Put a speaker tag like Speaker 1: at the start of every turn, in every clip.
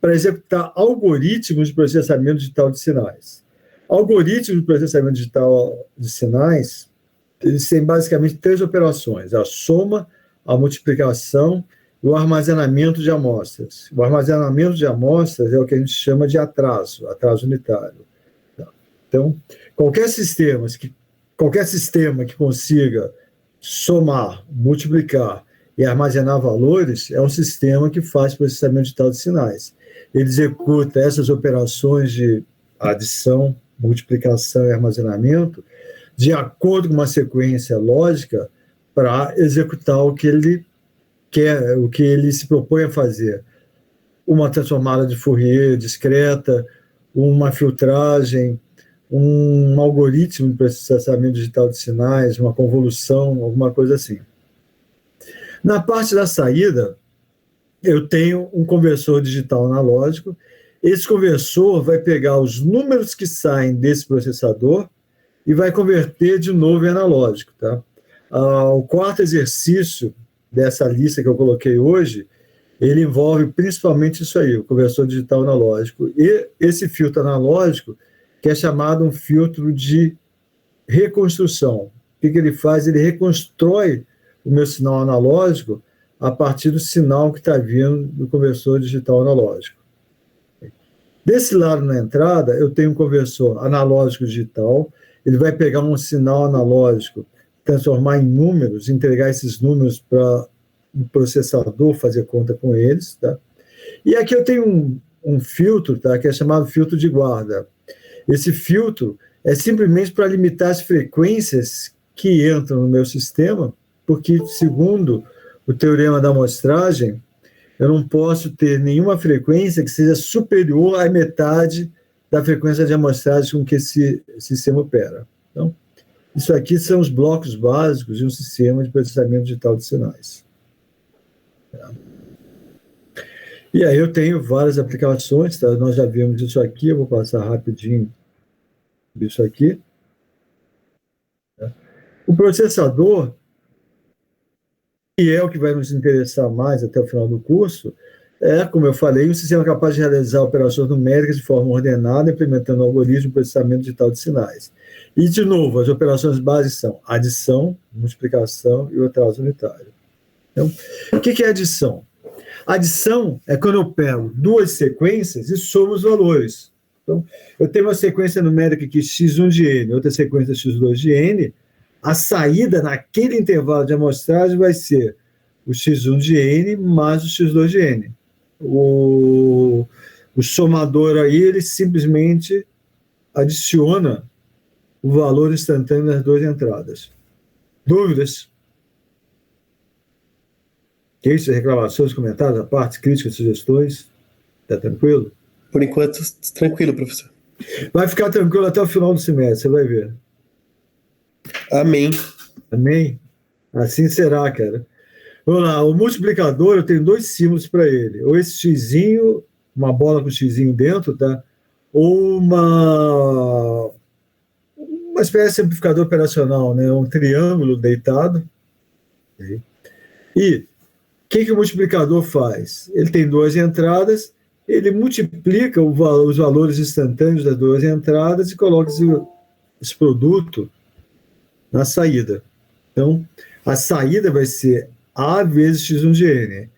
Speaker 1: para executar algoritmos de processamento digital de sinais. Algoritmos de processamento digital de sinais, eles têm basicamente 3 operações: a soma, a multiplicação e o armazenamento de amostras. O armazenamento de amostras é o que a gente chama de atraso unitário. Então, qualquer sistema que consiga somar, multiplicar e armazenar valores é um sistema que faz processamento digital de sinais. Ele executa essas operações de adição, multiplicação e armazenamento de acordo com uma sequência lógica para executar o que ele quer, o que ele se propõe a fazer. Uma transformada de Fourier discreta, uma filtragem, um algoritmo de processamento digital de sinais, uma convolução, alguma coisa assim. Na parte da saída, eu tenho um conversor digital analógico. Esse conversor vai pegar os números que saem desse processador e vai converter de novo em analógico. Tá? O quarto exercício dessa lista que eu coloquei hoje, ele envolve principalmente isso aí, o conversor digital analógico. E esse filtro analógico, que é chamado um filtro de reconstrução. O que ele faz? Ele reconstrói o meu sinal analógico a partir do sinal que está vindo do conversor digital analógico. Desse lado, na entrada, eu tenho um conversor analógico digital. Ele vai pegar um sinal analógico, transformar em números, entregar esses números para o processador fazer conta com eles. Tá? E aqui eu tenho um filtro, tá? Que é chamado filtro de guarda. Esse filtro é simplesmente para limitar as frequências que entram no meu sistema, porque, segundo o teorema da amostragem, eu não posso ter nenhuma frequência que seja superior à metade da frequência de amostragem com que esse sistema opera. Então, isso aqui são os blocos básicos de um sistema de processamento digital de sinais. E aí eu tenho várias aplicações, tá? Nós já vimos isso aqui, eu vou passar rapidinho isso aqui. O processador, que é o que vai nos interessar mais até o final do curso, é, como eu falei, um sistema capaz de realizar operações numéricas de forma ordenada, implementando algoritmos de processamento digital de sinais. E, de novo, as operações básicas são adição, multiplicação e o atraso unitário. Então, o que é adição? Adição é quando eu pego 2 sequências e somo os valores. Então, eu tenho uma sequência numérica aqui, x1 de n, outra sequência x2 de n, a saída naquele intervalo de amostragem vai ser o x1 de n mais o x2 de n. O somador aí, ele simplesmente adiciona o valor instantâneo das 2 entradas. Dúvidas? Queixas, reclamações, comentários, a parte, críticas, sugestões? Está tranquilo?
Speaker 2: Por enquanto, tranquilo, professor.
Speaker 1: Vai ficar tranquilo até o final do semestre, você vai ver.
Speaker 2: Amém.
Speaker 1: Amém? Assim será, cara. Vamos lá, o multiplicador, eu tenho 2 símbolos para ele. Ou esse xizinho, uma bola com xizinho dentro, tá? Ou uma espécie de amplificador operacional, né? Um triângulo deitado. Okay? E o que o multiplicador faz? Ele tem 2 entradas, ele multiplica os valores instantâneos das 2 entradas e coloca esse produto na saída. Então, a saída vai ser A vezes x1 de n.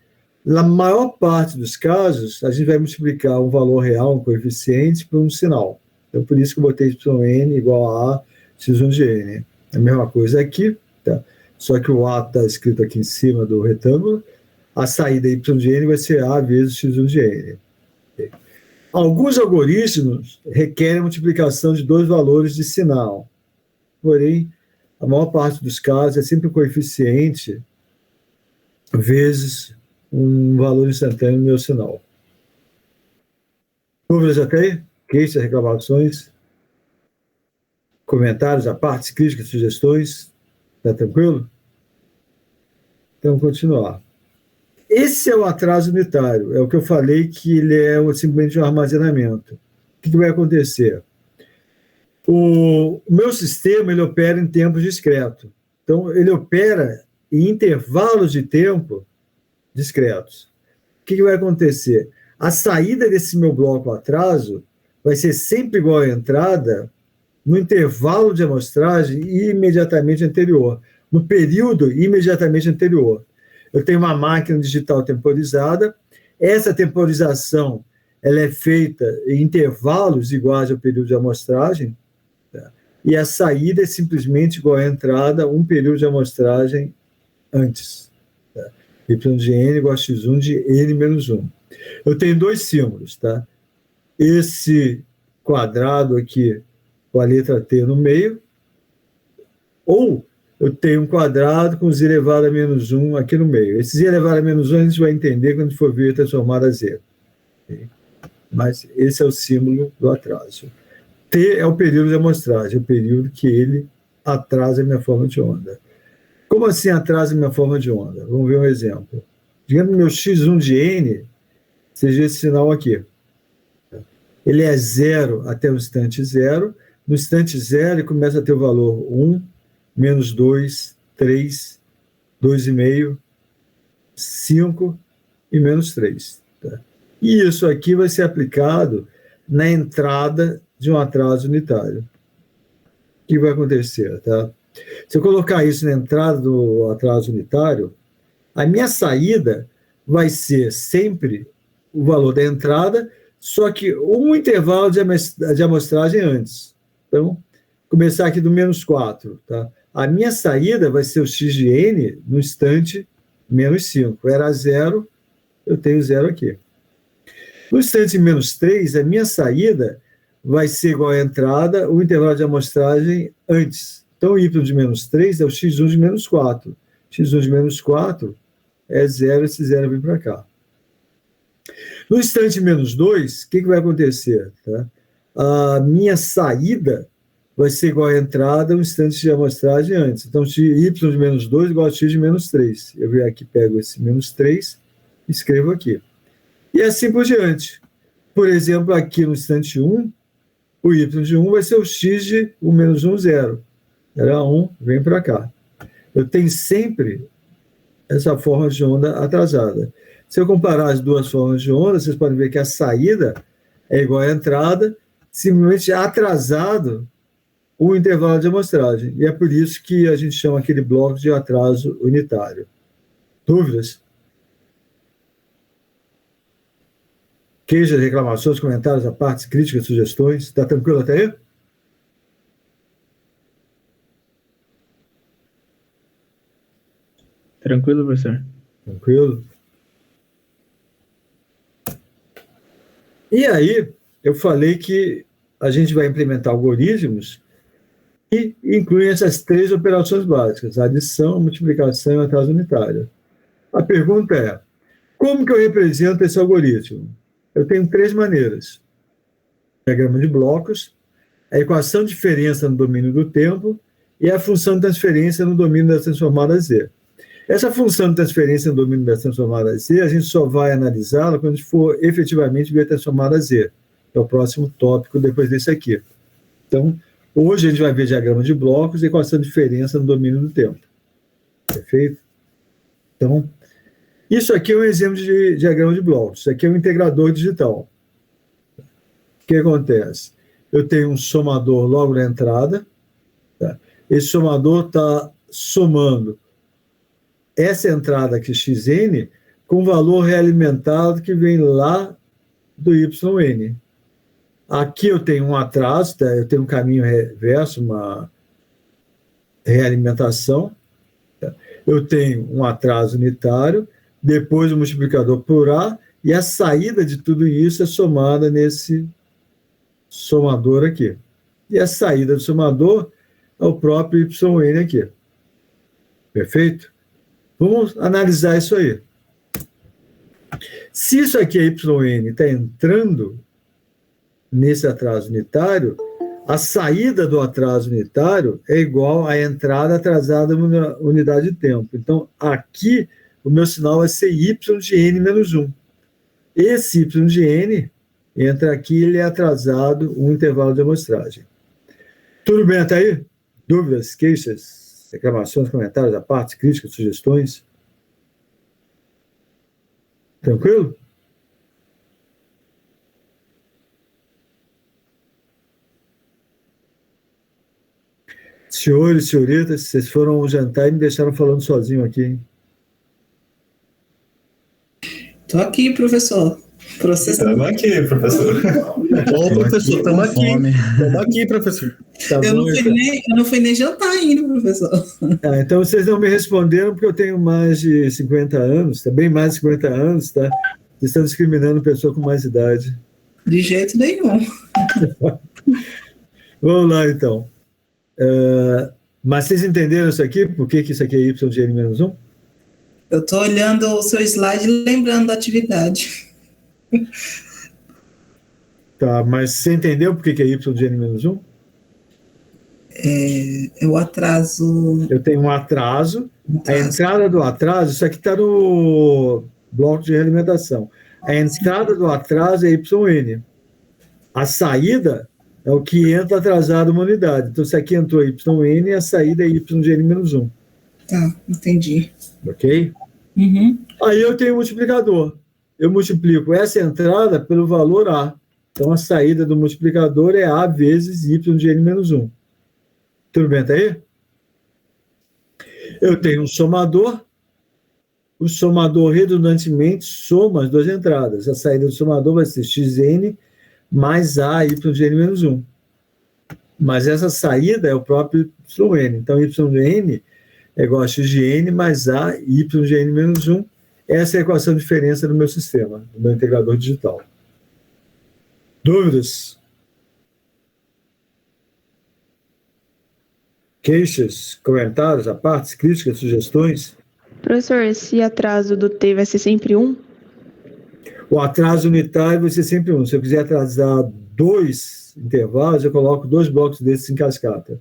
Speaker 1: Na maior parte dos casos, a gente vai multiplicar um valor real, um coeficiente, por um sinal. Então, por isso que eu botei yn igual a x1 de n. A mesma coisa aqui, tá? Só que o A está escrito aqui em cima do retângulo. A saída y de n vai ser A vezes x1 de n. Alguns algoritmos requerem a multiplicação de 2 valores de sinal. Porém, a maior parte dos casos é sempre o coeficiente vezes um valor instantâneo no meu sinal. Dúvidas até aí? Queixas, reclamações? Comentários, a parte, críticas, sugestões? Está tranquilo? Então, continuar. Esse é o atraso unitário, é o que eu falei que ele é simplesmente um armazenamento. O que vai acontecer? O meu sistema, ele opera em tempo discreto. Então, ele opera em intervalos de tempo discretos. O que vai acontecer? a saída desse meu bloco atraso vai ser sempre igual à entrada no intervalo de amostragem imediatamente anterior, no período imediatamente anterior. Eu tenho uma máquina digital temporizada, essa temporização ela é feita em intervalos iguais ao período de amostragem, tá? E a saída é simplesmente igual à entrada, um período de amostragem antes. Tá? Y de n igual a x1 de n menos 1. Eu tenho dois símbolos, tá? Esse quadrado aqui com a letra T no meio, ou eu tenho um quadrado com z elevado a menos 1 aqui no meio. Esse z elevado a menos 1 a gente vai entender quando for ver transformado a zero. Okay? Mas esse é o símbolo do atraso. T é o período de amostragem, é o período que ele atrasa a minha forma de onda. Como assim atrasa a minha forma de onda? Vamos ver um exemplo. Digamos que meu x1 de n seja esse sinal aqui. Ele é zero até o instante zero. No instante zero, ele começa a ter o valor 1, menos 2, 3, 2,5, 5 e menos 3. Tá? E isso aqui vai ser aplicado na entrada de um atraso unitário. O que vai acontecer? Tá? Se eu colocar isso na entrada do atraso unitário, a minha saída vai ser sempre o valor da entrada, só que um intervalo de amostragem antes. Então, começar aqui do menos 4. Tá? A minha saída vai ser o x de n no instante menos 5. Era 0, eu tenho 0 aqui. No instante menos 3, a minha saída vai ser igual à entrada, o intervalo de amostragem antes. Então, y de menos 3 é o x1 de menos 4. x1 de menos 4 é 0, esse 0 vem para cá. No instante menos 2, o que vai acontecer? Tá? A minha saída vai ser igual à entrada, o instante de amostragem antes. Então, y de menos 2 igual a x de menos 3. Eu venho aqui, pego esse menos 3 e escrevo aqui. E assim por diante. Por exemplo, aqui no instante 1, o y de 1 vai ser o x de o menos 1, 0. Era 1, vem para cá. Eu tenho sempre essa forma de onda atrasada. Se eu comparar as duas formas de onda, vocês podem ver que a saída é igual à entrada, simplesmente atrasado o intervalo de amostragem. E é por isso que a gente chama aquele bloco de atraso unitário. Dúvidas? Queixas, reclamações, comentários, a partes, críticas, sugestões. Está tranquilo até aí?
Speaker 3: Tranquilo, professor?
Speaker 1: Tranquilo. E aí, eu falei que a gente vai implementar algoritmos que incluem essas três operações básicas, adição, multiplicação e atraso unitário. A pergunta é, como que eu represento esse algoritmo? Eu tenho três maneiras. Diagrama de blocos, a equação de diferença no domínio do tempo e a função de transferência no domínio da transformada Z. Essa função de transferência no domínio da transformada Z, a gente só vai analisá-la quando a gente for efetivamente ver a transformada Z, que é o próximo tópico depois desse aqui. Então, hoje a gente vai ver diagrama de blocos e equação de diferença no domínio do tempo. Perfeito? Então, isso aqui é um exemplo de diagrama de blocos. Isso aqui é um integrador digital. O que acontece? Eu tenho um somador logo na entrada. Tá? Esse somador está somando essa entrada aqui, xn, com o valor realimentado que vem lá do yn. Aqui eu tenho um atraso, tá? Eu tenho um caminho reverso, uma realimentação. Tá? Eu tenho um atraso unitário, depois o multiplicador por A, e a saída de tudo isso é somada nesse somador aqui. E a saída do somador é o próprio yn aqui. Perfeito? Vamos analisar isso aí. Se isso aqui é yn está entrando nesse atraso unitário, a saída do atraso unitário é igual à entrada atrasada na unidade de tempo. Então, aqui, o meu sinal vai ser y de n menos 1. Esse y de n entra aqui, ele é atrasado um intervalo de amostragem. Tudo bem até aí? Dúvidas, queixas, reclamações, comentários, a parte, críticas, sugestões? Tranquilo? Senhores, senhoritas, vocês foram ao jantar e me deixaram falando sozinho aqui, hein?
Speaker 3: Tô aqui, professor.
Speaker 4: Estamos aqui, professor.
Speaker 2: Ô, professor, estamos aqui. Estamos aqui, professor.
Speaker 1: Tá
Speaker 3: Eu
Speaker 1: bom, então.
Speaker 3: não fui nem jantar ainda, professor.
Speaker 1: Então vocês não me responderam porque eu tenho mais de 50 anos, tá bem mais de 50 anos, tá? Vocês estão discriminando pessoa com mais idade.
Speaker 3: De jeito nenhum.
Speaker 1: Vamos lá, então. Mas vocês entenderam isso aqui? Por que isso aqui é y de n menos 1?
Speaker 3: Eu tô olhando o seu slide e lembrando da atividade.
Speaker 1: Tá, mas você entendeu por que é y de n menos 1?
Speaker 3: É o atraso.
Speaker 1: Eu tenho um atraso. A entrada do atraso, isso aqui está no bloco de realimentação. A entrada do atraso é yn. A saída é o que entra atrasado uma unidade. Então, se aqui entrou yn, a saída é y de n menos 1.
Speaker 3: Tá, entendi.
Speaker 1: Ok?
Speaker 3: Uhum.
Speaker 1: Aí eu tenho um multiplicador. Eu multiplico essa entrada pelo valor A. Então, a saída do multiplicador é A vezes y de n menos 1. Tudo bem até aí? Eu tenho um somador. O somador, redundantemente, soma as duas entradas. A saída do somador vai ser xn mais A y de n menos 1. Mas essa saída é o próprio yn. Então, y de n é igual a x de n mais A y de n menos 1. Essa é a equação de diferença do meu sistema, do meu integrador digital. Dúvidas? Queixas, comentários, à parte, críticas, sugestões?
Speaker 5: Professor, esse atraso do T vai ser sempre 1?
Speaker 1: O atraso unitário vai ser sempre 1. Se eu quiser atrasar 2 intervalos, eu coloco 2 blocos desses em cascata.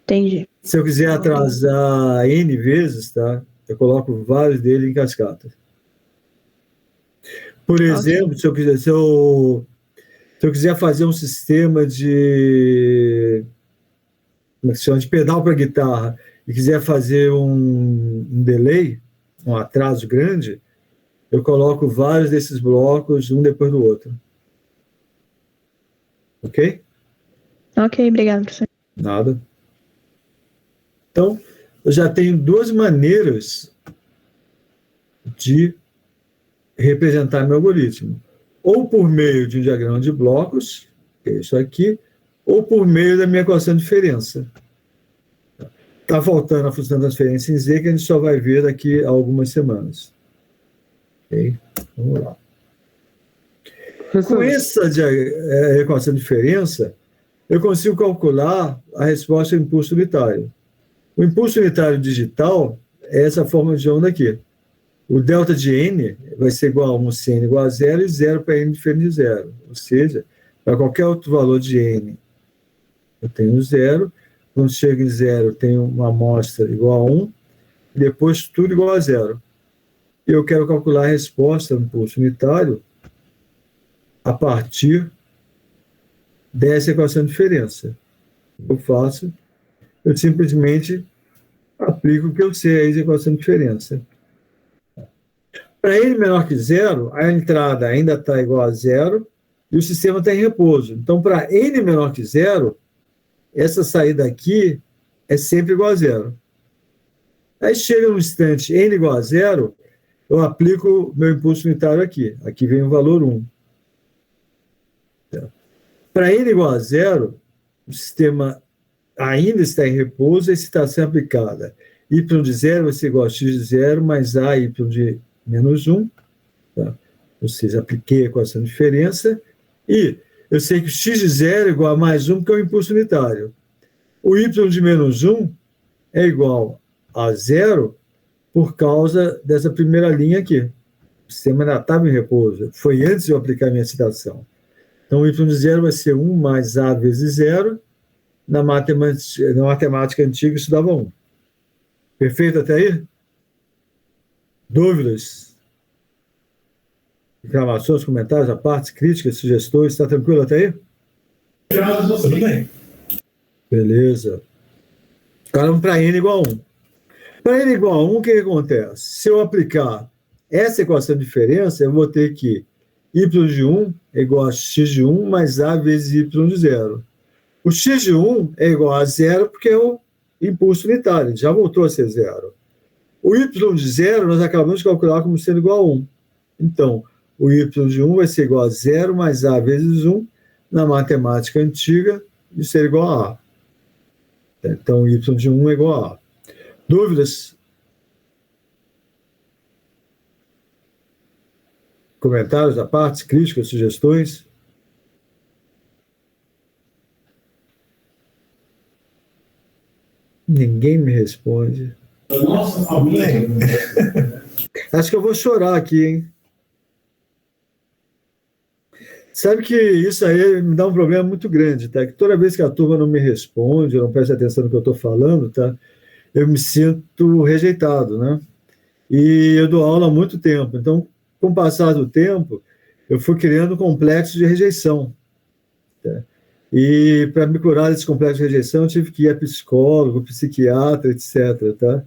Speaker 5: Entendi.
Speaker 1: Se eu quiser atrasar N vezes, tá? Eu coloco vários deles em cascata. Por exemplo, se eu quiser fazer um sistema de pedal para guitarra e quiser fazer um delay, um atraso grande, eu coloco vários desses blocos, um depois do outro. Ok?
Speaker 5: Ok, obrigado, professor.
Speaker 1: Nada. Então, eu já tenho duas maneiras de representar meu algoritmo. Ou por meio de um diagrama de blocos, que é isso aqui, ou por meio da minha equação de diferença. Está faltando a função de transferência em Z, que a gente só vai ver daqui a algumas semanas. Ok? Vamos lá. Com essa equação de diferença, eu consigo calcular a resposta ao impulso unitário. O impulso unitário digital é essa forma de onda aqui. O delta de n vai ser igual a 1 se n igual a 0 e 0 para n diferente de 0. Ou seja, para qualquer outro valor de n, eu tenho 0. Quando chega em 0, eu tenho uma amostra igual a 1. E depois tudo igual a 0. E eu quero calcular a resposta ao impulso unitário a partir dessa equação de diferença. Eu faço, eu simplesmente aplico o que eu sei aí de equação de diferença. Para n menor que 0, a entrada ainda está igual a 0 e o sistema está em repouso. Então, para n menor que 0, essa saída aqui é sempre igual a 0. Aí chega um instante n igual a 0, eu aplico meu impulso unitário aqui. Aqui vem o valor 1. Para n igual a 0, o sistema ainda está em repouso e a excitação é aplicada. Y de 0 vai ser igual a x de 0 mais a y de menos 1. Tá? Ou seja, apliquei a equação de diferença. E eu sei que o x de 0 é igual a mais 1, que é o impulso unitário. O y de menos 1 é igual a 0 por causa dessa primeira linha aqui. O sistema ainda estava em repouso. Foi antes de eu aplicar a minha excitação. Então, o y de 0 vai ser 1 mais a vezes 0. Na matemática antiga, isso dava 1. Perfeito até aí? Dúvidas? Reclamações, comentários, à parte, críticas, sugestões? Está tranquilo até aí?
Speaker 4: Tudo bem.
Speaker 1: Beleza. Agora vamos para n igual a 1. Para n igual a 1, o que acontece? Se eu aplicar essa equação de diferença, eu vou ter que y de 1 é igual a x de 1 mais a vezes y de 0. O x de 1 é igual a 0 porque é o impulso unitário, já voltou a ser zero. O y de zero nós acabamos de calcular como sendo igual a 1. Então, o y de 1 vai ser igual a 0 mais a vezes 1, na matemática antiga, de ser igual a a. Então, y de 1 é igual a a. Dúvidas? Comentários da parte, críticas, sugestões? Ninguém me responde.
Speaker 4: Nossa, família.
Speaker 1: Acho que eu vou chorar aqui, hein? Sabe que isso aí me dá um problema muito grande, tá? Que toda vez que a turma não me responde, não presta atenção no que eu estou falando, tá? Eu me sinto rejeitado, né? E eu dou aula há muito tempo. Então, com o passar do tempo, eu fui criando um complexo de rejeição. Tá? E para me curar desse complexo de rejeição, eu tive que ir a psicólogo, psiquiatra, etc. Tá?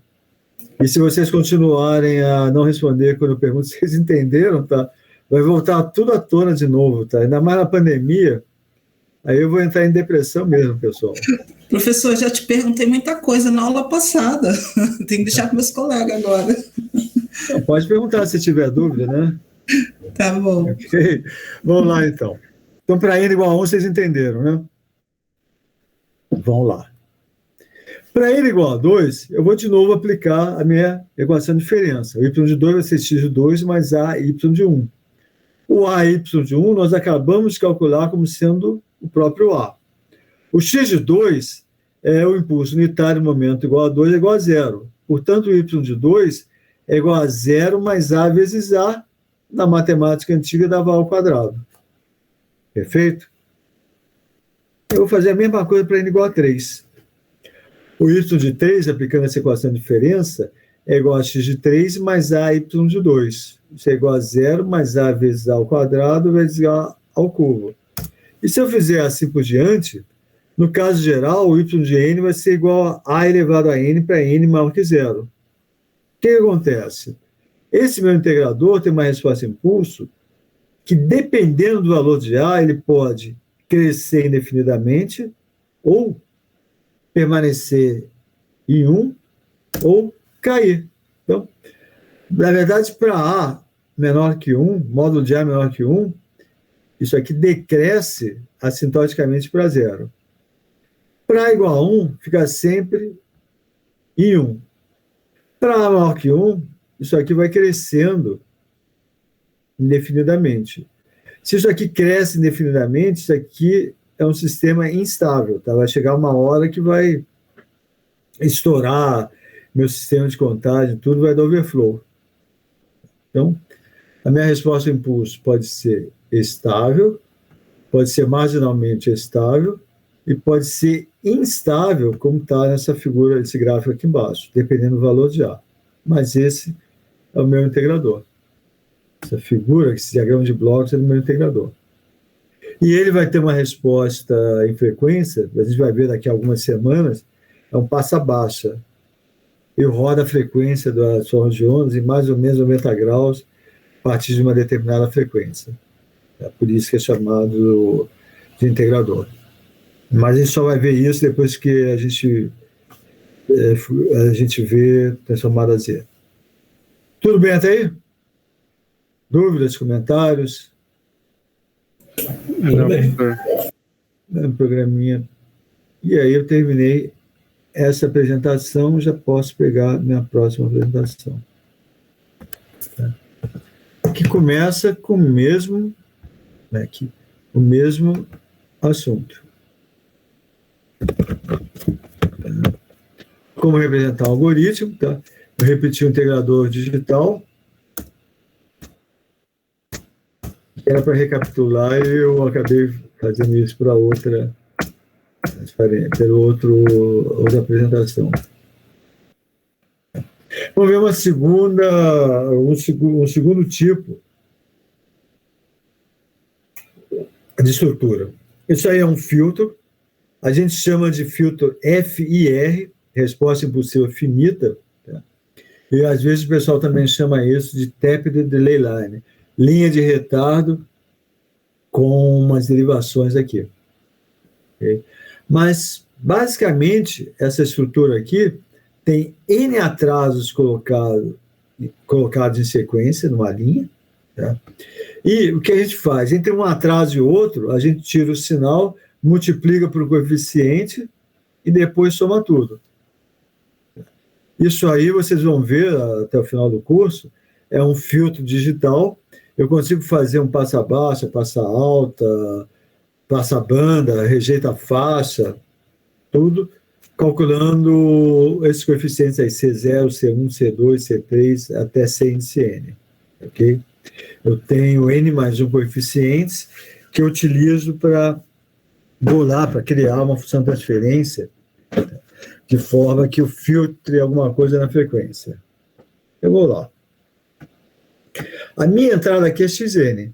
Speaker 1: E se vocês continuarem a não responder quando eu pergunto se vocês entenderam, tá? Vai voltar tudo à tona de novo, tá? Ainda mais na pandemia, aí eu vou entrar em depressão mesmo, pessoal.
Speaker 3: Professor, já te perguntei muita coisa na aula passada. Tem que deixar para meus colegas agora.
Speaker 1: Não, pode perguntar se tiver dúvida, né?
Speaker 3: Tá bom.
Speaker 1: Ok. Vamos lá, então. Então, para n igual a 1, vocês entenderam, né? Vamos lá. Para n igual a 2, eu vou de novo aplicar a minha equação de diferença. O y de 2 vai ser x de 2 mais a y de 1. O a y de 1 nós acabamos de calcular como sendo o próprio a. O x de 2 é o impulso unitário momento igual a 2 é igual a 0. Portanto, o y de 2 é igual a 0 mais a vezes a, na matemática antiga dava a ao quadrado. Perfeito? Eu vou fazer a mesma coisa para n igual a 3. O y de 3, aplicando essa equação de diferença, é igual a x de 3 mais a y de 2. Isso é igual a 0 mais a vezes a ao quadrado vezes a ao cubo. E se eu fizer assim por diante, no caso geral, o y de n vai ser igual a elevado a n para n maior que 0. O que acontece? Esse meu integrador tem uma resposta impulso que, dependendo do valor de a, ele pode crescer indefinidamente ou permanecer em 1 ou cair. Então, na verdade, para a menor que 1, módulo de a menor que 1, isso aqui decresce assintoticamente para 0. Para a igual a 1, fica sempre em 1. Para a maior que 1, isso aqui vai crescendo indefinidamente. Se isso aqui cresce indefinidamente, isso aqui é um sistema instável. Tá? Vai chegar uma hora que vai estourar meu sistema de contagem, tudo vai dar overflow. Então, a minha resposta ao impulso pode ser estável, pode ser marginalmente estável e pode ser instável, como está nessa figura, esse gráfico aqui embaixo, dependendo do valor de A. Mas esse é o meu integrador. Essa figura, esse diagrama de blocos é o meu integrador. E ele vai ter uma resposta em frequência, a gente vai ver daqui a algumas semanas, é um passa-baixa. Eu rodo a frequência das formas de ondas em mais ou menos 90 graus a partir de uma determinada frequência. É por isso que é chamado de integrador. Mas a gente só vai ver isso depois que a gente vê transformado a Z. Tudo bem até aí? Dúvidas, comentários?
Speaker 4: Tudo bem.
Speaker 1: Um programinha. E aí eu terminei essa apresentação, já posso pegar minha próxima apresentação. Tá? Que começa com o mesmo assunto. Como representar um algoritmo, tá? Eu repeti o integrador digital. Era para recapitular e eu acabei fazendo isso para outra apresentação. Vamos ver um segundo tipo de estrutura. Isso aí é um filtro. A gente chama de filtro FIR, resposta impulsiva finita. Tá? E às vezes o pessoal também chama isso de tapped delay line, linha de retardo com umas derivações aqui. Okay? Mas Basicamente, essa estrutura aqui tem N atrasos colocados em sequência, numa linha, tá? E o que a gente faz? Entre um atraso e outro, a gente tira o sinal, multiplica por coeficiente e depois soma tudo. Isso aí vocês vão ver até o final do curso, é um filtro digital. Eu consigo fazer um passa baixa, passa alta, passa banda, rejeita faixa, tudo, calculando esses coeficientes aí, C0, C1, C2, C3, até C índice N. Ok? Eu tenho N mais um coeficientes que eu utilizo para bolar, para criar uma função de transferência, de forma que eu filtre alguma coisa na frequência. Eu vou lá. A minha entrada aqui é Xn.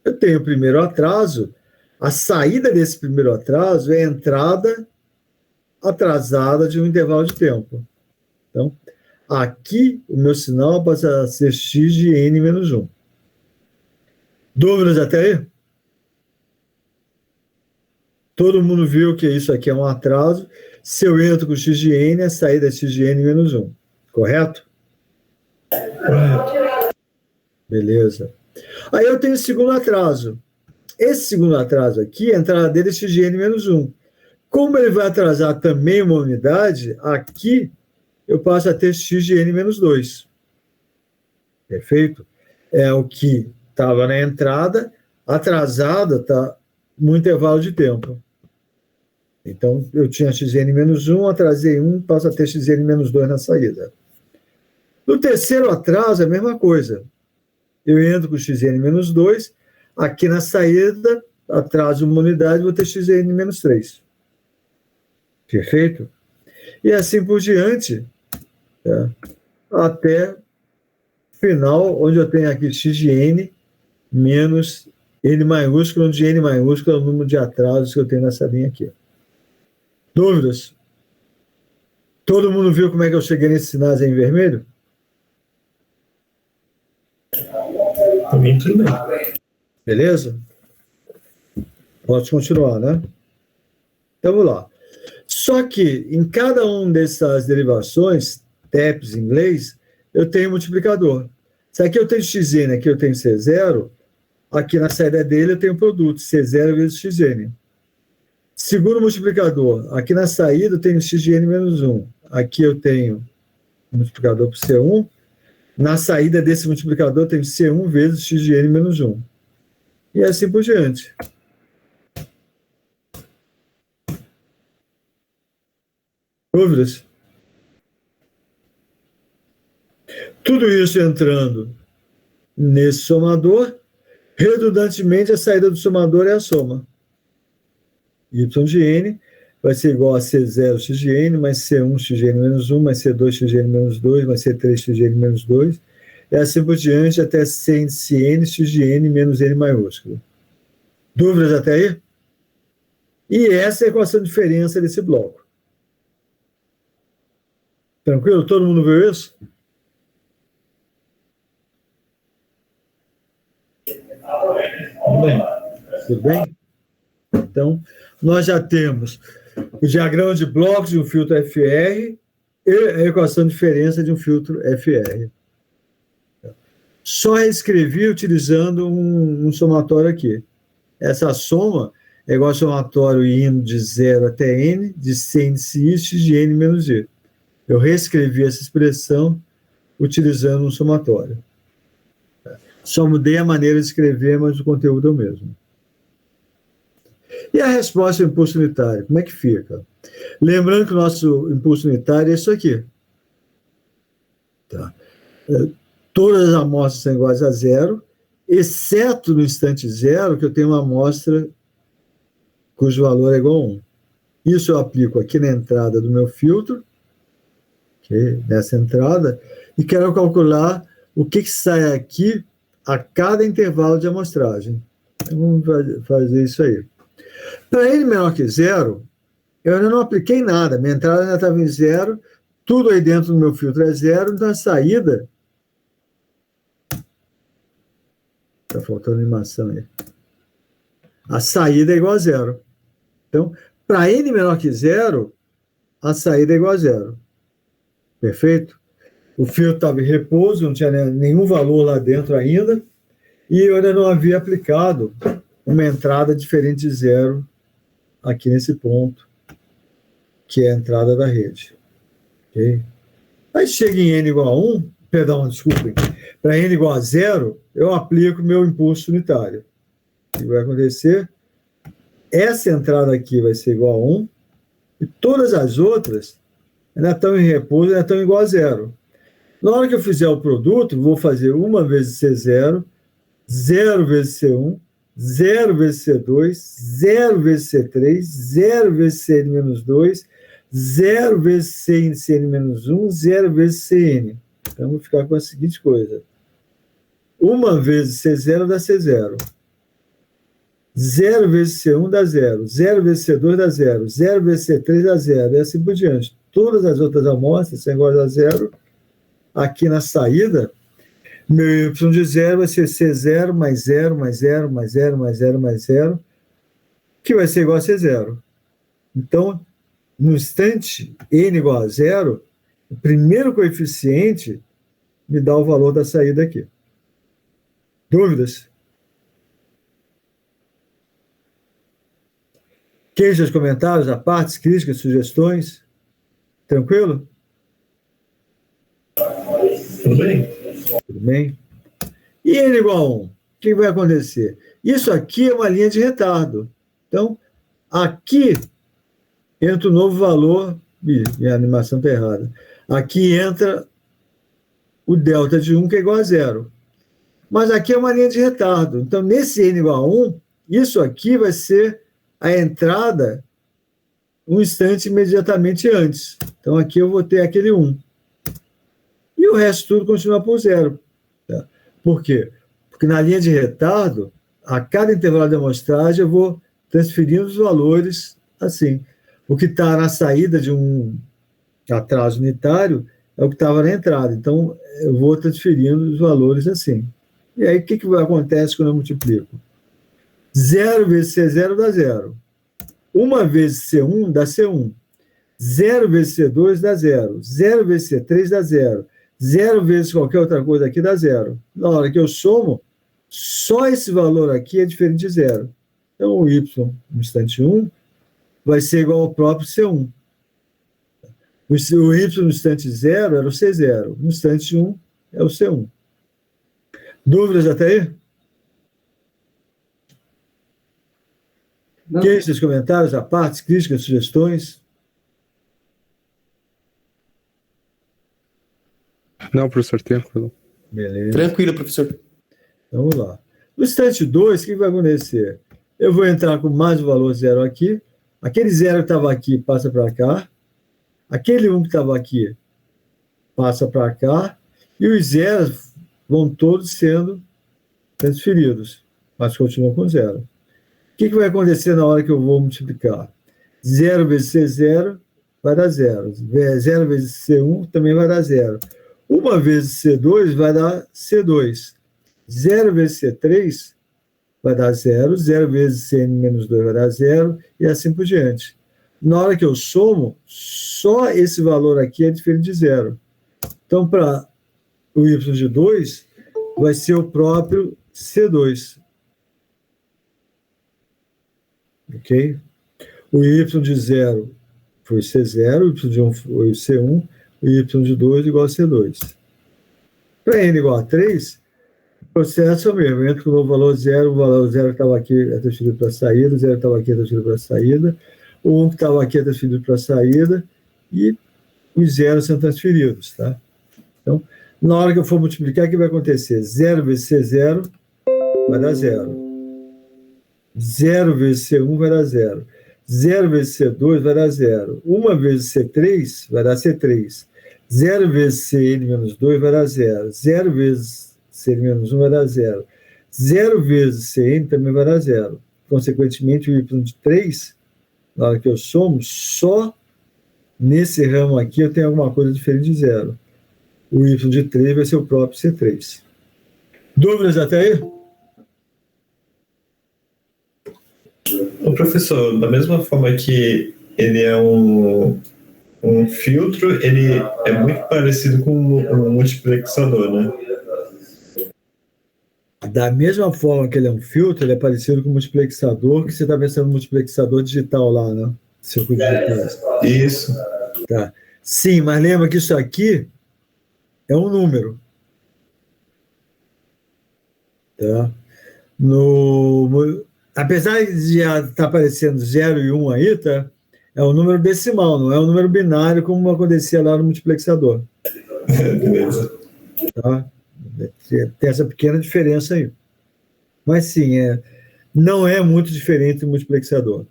Speaker 1: Eu tenho o primeiro atraso, a saída desse primeiro atraso é a entrada atrasada de um intervalo de tempo. Então, aqui o meu sinal passa a ser x de n menos 1. Dúvidas até aí? Todo mundo viu que isso aqui é um atraso. Se eu entro com x de n, a saída é x de n menos 1. Correto?
Speaker 2: Correto.
Speaker 1: Beleza. Aí eu tenho o segundo atraso. Esse segundo atraso aqui, a entrada dele é x de n menos 1. Como ele vai atrasar também uma unidade, aqui eu passo a ter x de n menos 2. Perfeito? É o que estava na entrada, atrasada está no intervalo de tempo. Então, eu tinha xn menos 1, atrasei 1, passo a ter xn menos 2 na saída. No terceiro atraso, é a mesma coisa. Eu entro com xn menos 2, aqui na saída, atraso uma unidade, vou ter xn menos 3. Perfeito? E assim por diante, tá? Até final, onde eu tenho aqui x de n menos n maiúsculo, onde n maiúsculo é o número de atrasos que eu tenho nessa linha aqui. Dúvidas? Todo mundo viu como é que eu cheguei nesses sinais aí em vermelho?
Speaker 2: Também tudo bem.
Speaker 1: Beleza? Pode continuar, né? Então, vamos lá. Só que, em cada uma dessas derivações, TEPs em inglês, eu tenho um multiplicador. Se aqui eu tenho xn, aqui eu tenho C0, aqui na saída dele eu tenho um produto, C0 vezes xn. Segundo multiplicador, aqui na saída eu tenho xn menos 1. Aqui eu tenho multiplicador por C1. Na saída desse multiplicador eu tenho C1 vezes xn menos 1. E assim por diante. Dúvidas? Tudo isso entrando nesse somador, redundantemente a saída do somador é a soma. Y de n vai ser igual a C0 x de n, mais C1 xn menos 1, mais C2 xn menos 2, mais C3 xn menos 2, e assim por diante até C índice n x de n menos n maiúsculo. Dúvidas até aí? E essa é a equação de diferença desse bloco. Tranquilo? Todo mundo viu isso?
Speaker 2: Bem.
Speaker 1: Tudo bem? Então, nós já temos o diagrama de blocos de um filtro FR e a equação de diferença de um filtro FR. Só reescrevi utilizando um somatório aqui. Essa soma é igual ao somatório indo de 0 até n, de C índice I, x de n menos i. Eu reescrevi essa expressão utilizando um somatório. Só mudei a maneira de escrever, mas o conteúdo é o mesmo. E a resposta ao impulso unitário, como é que fica? Lembrando que o nosso impulso unitário é isso aqui. Tá. Todas as amostras são iguais a zero, exceto no instante zero, que eu tenho uma amostra cujo valor é igual a 1. Isso eu aplico aqui na entrada do meu filtro, okay, nessa entrada, e quero calcular o que sai aqui a cada intervalo de amostragem. Então, vamos fazer isso aí. Para n menor que zero, eu ainda não apliquei nada. Minha entrada ainda estava em zero, tudo aí dentro do meu filtro é zero, então a saída... Está faltando animação aí. A saída é igual a zero. Então, Para n menor que zero, a saída é igual a zero. Perfeito? O filtro estava em repouso, não tinha nenhum valor lá dentro ainda, e eu ainda não havia aplicado uma entrada diferente de zero aqui nesse ponto, que é a entrada da rede. Okay? Aí chega em n igual a 1, perdão, desculpem, para n igual a zero, eu aplico meu impulso unitário. O que vai acontecer? Essa entrada aqui vai ser igual a 1, e todas as outras ainda estão em repouso, ainda estão igual a zero. Na hora que eu fizer o produto, vou fazer 1 vezes C0, 0 vezes C1, 0 vezes C2, 0 vezes C3, 0 vezes CN-2, 0 vezes CN-1, 0 vezes CN. Então, vou ficar com a seguinte coisa. 1 vezes C0 dá C0. 0 vezes C1 dá 0. 0 vezes C2 dá 0. 0 vezes C3 dá 0. E assim por diante. Todas as outras amostras são iguais a 0. Aqui na saída, meu y de 0 vai ser C0 mais 0, mais 0, mais 0, mais 0, mais 0, que vai ser igual a C0. Então, no instante n igual a 0, o primeiro coeficiente me dá o valor da saída aqui. Dúvidas? Queixas, comentários, apartes, críticas, sugestões? Tranquilo?
Speaker 2: Tudo bem?
Speaker 1: Tudo bem? E n igual a 1? O que vai acontecer? Isso aqui é uma linha de retardo. Então, aqui entra o novo valor. Minha animação está errada. Aqui entra o delta de 1, que é igual a 0. Mas aqui é uma linha de retardo. Então, nesse n igual a 1, isso aqui vai ser a entrada um instante imediatamente antes. Então, aqui eu vou ter aquele 1. E o resto tudo continua por 0. Tá? Por quê? Porque na linha de retardo, a cada intervalo de amostragem, eu vou transferindo os valores assim. O que está na saída de um atraso unitário é o que estava na entrada. Então, eu vou transferindo os valores assim. E aí, o que acontece quando eu multiplico? 0 vezes C0 dá 0. 1 vezes C1 dá C1. 0 vezes C2 dá 0. 0 vezes C3 dá 0. 0 vezes qualquer outra coisa aqui dá 0. Na hora que eu somo, só esse valor aqui é diferente de 0. Então, o y no instante 1 vai ser igual ao próprio C1. O y no instante 0 era o C0. No instante 1 é o C1. Dúvidas até aí? Queixas, comentários, apartes, críticas, sugestões?
Speaker 6: Não, professor, tranquilo.
Speaker 1: Beleza.
Speaker 2: Tranquilo, professor.
Speaker 1: Então, vamos lá. No instante 2, o que vai acontecer? Eu vou entrar com mais o valor 0 aqui. Aquele 0 que estava aqui passa para cá. Aquele 1 que estava aqui passa para cá. E os zeros vão todos sendo transferidos, mas continuam com 0. O que vai acontecer na hora que eu vou multiplicar? 0 vezes C0 vai dar 0. 0 vezes C1 também vai dar 0. 1 vezes C2 vai dar C2. 0 vezes C3 vai dar 0. 0 vezes CN-2 vai dar 0. E assim por diante. Na hora que eu somo, só esse valor aqui é diferente de 0. Então, para o y de 2, vai ser o próprio C2. Ok? O y de 0 foi C0, o y de 1 foi C1, o y de 2 igual a C2. Para n igual a 3, o processo é o mesmo. Entra com o novo valor 0, o valor 0 que estava aqui é transferido para a saída, o 0 que estava aqui é transferido para a saída, o 1 que estava aqui é transferido para a saída, e os zeros são transferidos. Tá? Então, na hora que eu for multiplicar, o que vai acontecer? 0 vezes C0 vai dar 0. 0 vezes C1 vai dar 0. 0 vezes C2 vai dar 0. 1 vezes C3 vai dar C3. 0 vezes CN-2 vai dar 0. 0 vezes CN-1 vai dar 0. 0 vezes CN também vai dar 0. Consequentemente, o y de 3, na hora que eu somo, só nesse ramo aqui eu tenho alguma coisa diferente de 0. O y de 3 vai ser o próprio C3. Dúvidas até aí?
Speaker 2: O professor, da mesma forma que ele é um filtro, ele é muito parecido com um multiplexador, né?
Speaker 1: Da mesma forma que ele é um filtro, ele é parecido com o multiplexador, que você está pensando no multiplexador digital lá, né? Circuito digital.
Speaker 2: Isso.
Speaker 1: Tá. Sim, mas lembra que isso aqui é um número. Tá? Apesar de já estar aparecendo 0 e 1 aí, tá? É um número decimal, não é um número binário como acontecia lá no multiplexador.
Speaker 2: Beleza.
Speaker 1: Tá? Tem essa pequena diferença aí. Mas sim, não é muito diferente do multiplexador.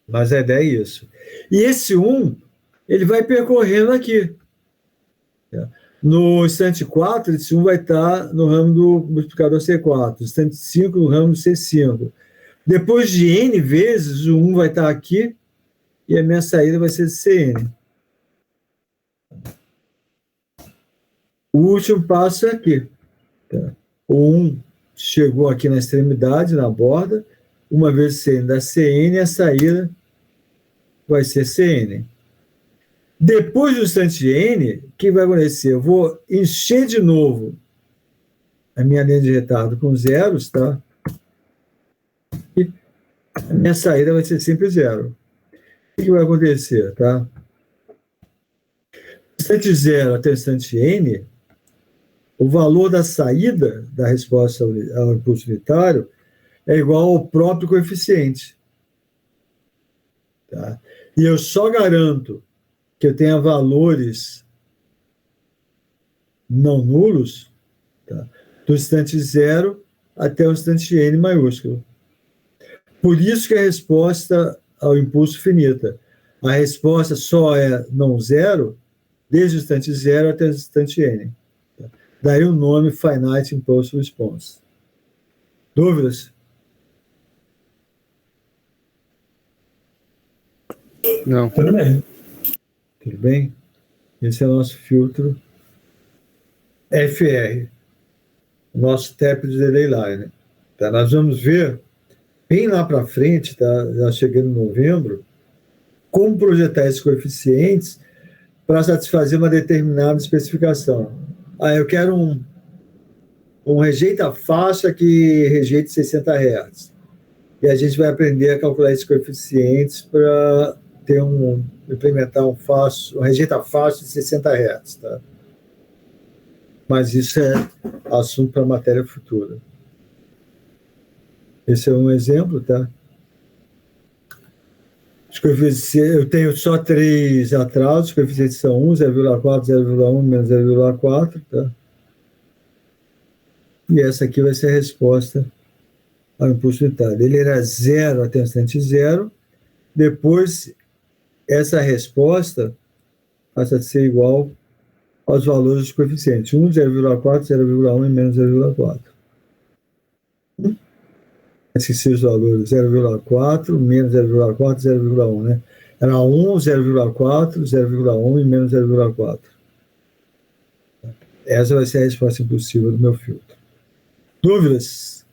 Speaker 1: Mas a ideia é isso. E esse 1, ele vai percorrendo aqui. Tá? No instante 4, esse 1 vai estar no ramo do multiplicador C4. No instante 5, no ramo do C5. Depois de N vezes, o 1 vai estar aqui e a minha saída vai ser CN. O último passo é aqui. Tá? O 1 chegou aqui na extremidade, na borda. Uma vez CN da CN, a saída vai ser CN. Depois do instante N, o que vai acontecer? Eu vou encher de novo a minha linha de retardo com zeros, tá? E a minha saída vai ser sempre zero. O que vai acontecer, tá? Do instante 0 até o instante N, o valor da saída da resposta ao impulso unitário é igual ao próprio coeficiente. Tá? E eu só garanto que eu tenha valores não nulos, tá? Do instante 0 até o instante N maiúsculo. Por isso que a resposta ao impulso finita. A resposta só é não zero desde o instante 0 até o instante N. Tá? Daí o nome Finite Impulse Response. Dúvidas?
Speaker 6: Não.
Speaker 2: Tudo bem.
Speaker 1: Tudo bem? Esse é o nosso filtro FR, o nosso TEP de delay line. Tá? Nós vamos ver, bem lá para frente, tá? Já chegando em novembro, como projetar esses coeficientes para satisfazer uma determinada especificação. Eu quero um rejeita faixa que rejeite 60 Hz. E a gente vai aprender a calcular esses coeficientes para implementar um rejeita faixa de 60 Hz. Tá? Mas isso é assunto para matéria futura. Esse é um exemplo, tá? Eu tenho só 3 atrasos, os coeficientes são 1, 0,4, 0,1, menos 0,4, tá? E essa aqui vai ser a resposta ao impulso unitário. Ele era 0 até o instante 0, depois essa resposta passa a ser igual aos valores dos coeficientes, 1, 0,4, 0,1 e menos 0,4. Esqueci os valores, 0,4, menos 0,4, 0,1, né? Era 1, 0,4, 0,1 e menos 0,4. Essa vai ser a resposta impossível do meu filtro. Dúvidas,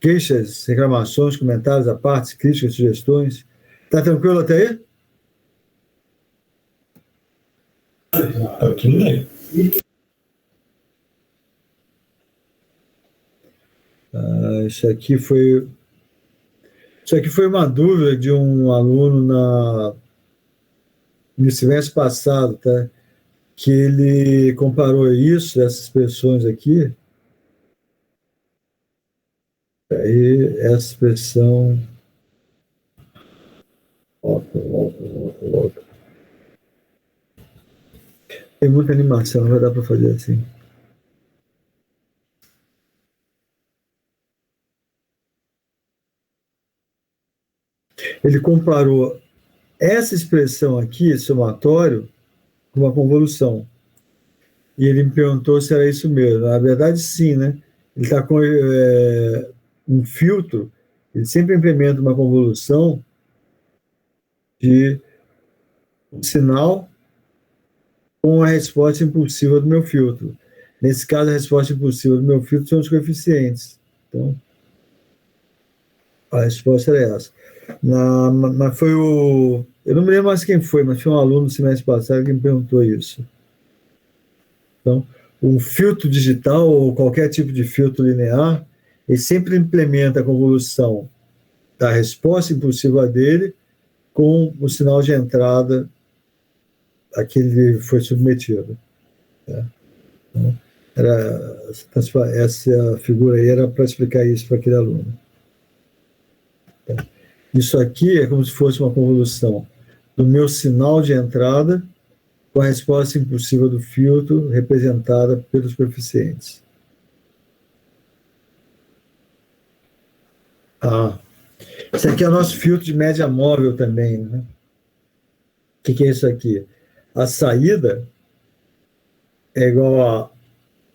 Speaker 1: queixas, reclamações, comentários, apartes, críticas, sugestões? Tá tranquilo até aí?
Speaker 2: Tá tudo bem.
Speaker 1: Isso aqui foi uma dúvida de um aluno no semestre passado, tá? Que ele comparou essas expressões aqui. Aí, essa expressão. Volta. Tem muita animação, não vai dar para fazer assim. Ele comparou essa expressão aqui, somatório, com uma convolução. E ele me perguntou se era isso mesmo. Na verdade, sim, né? Ele está com um filtro, ele sempre implementa uma convolução de um sinal com a resposta impulsiva do meu filtro. Nesse caso, a resposta impulsiva do meu filtro são os coeficientes. Então, A resposta era essa. Mas foi o... Eu não me lembro mais quem foi, mas foi um aluno no semestre passado que me perguntou isso. Então, um filtro digital ou qualquer tipo de filtro linear, ele sempre implementa a convolução da resposta impulsiva dele com o sinal de entrada a que ele foi submetido. Né? Então, essa figura aí era para explicar isso para aquele aluno. Isso aqui é como se fosse uma convolução do meu sinal de entrada com a resposta impulsiva do filtro representada pelos coeficientes. Esse aqui é o nosso filtro de média móvel também. Né? O que é isso aqui? A saída é igual a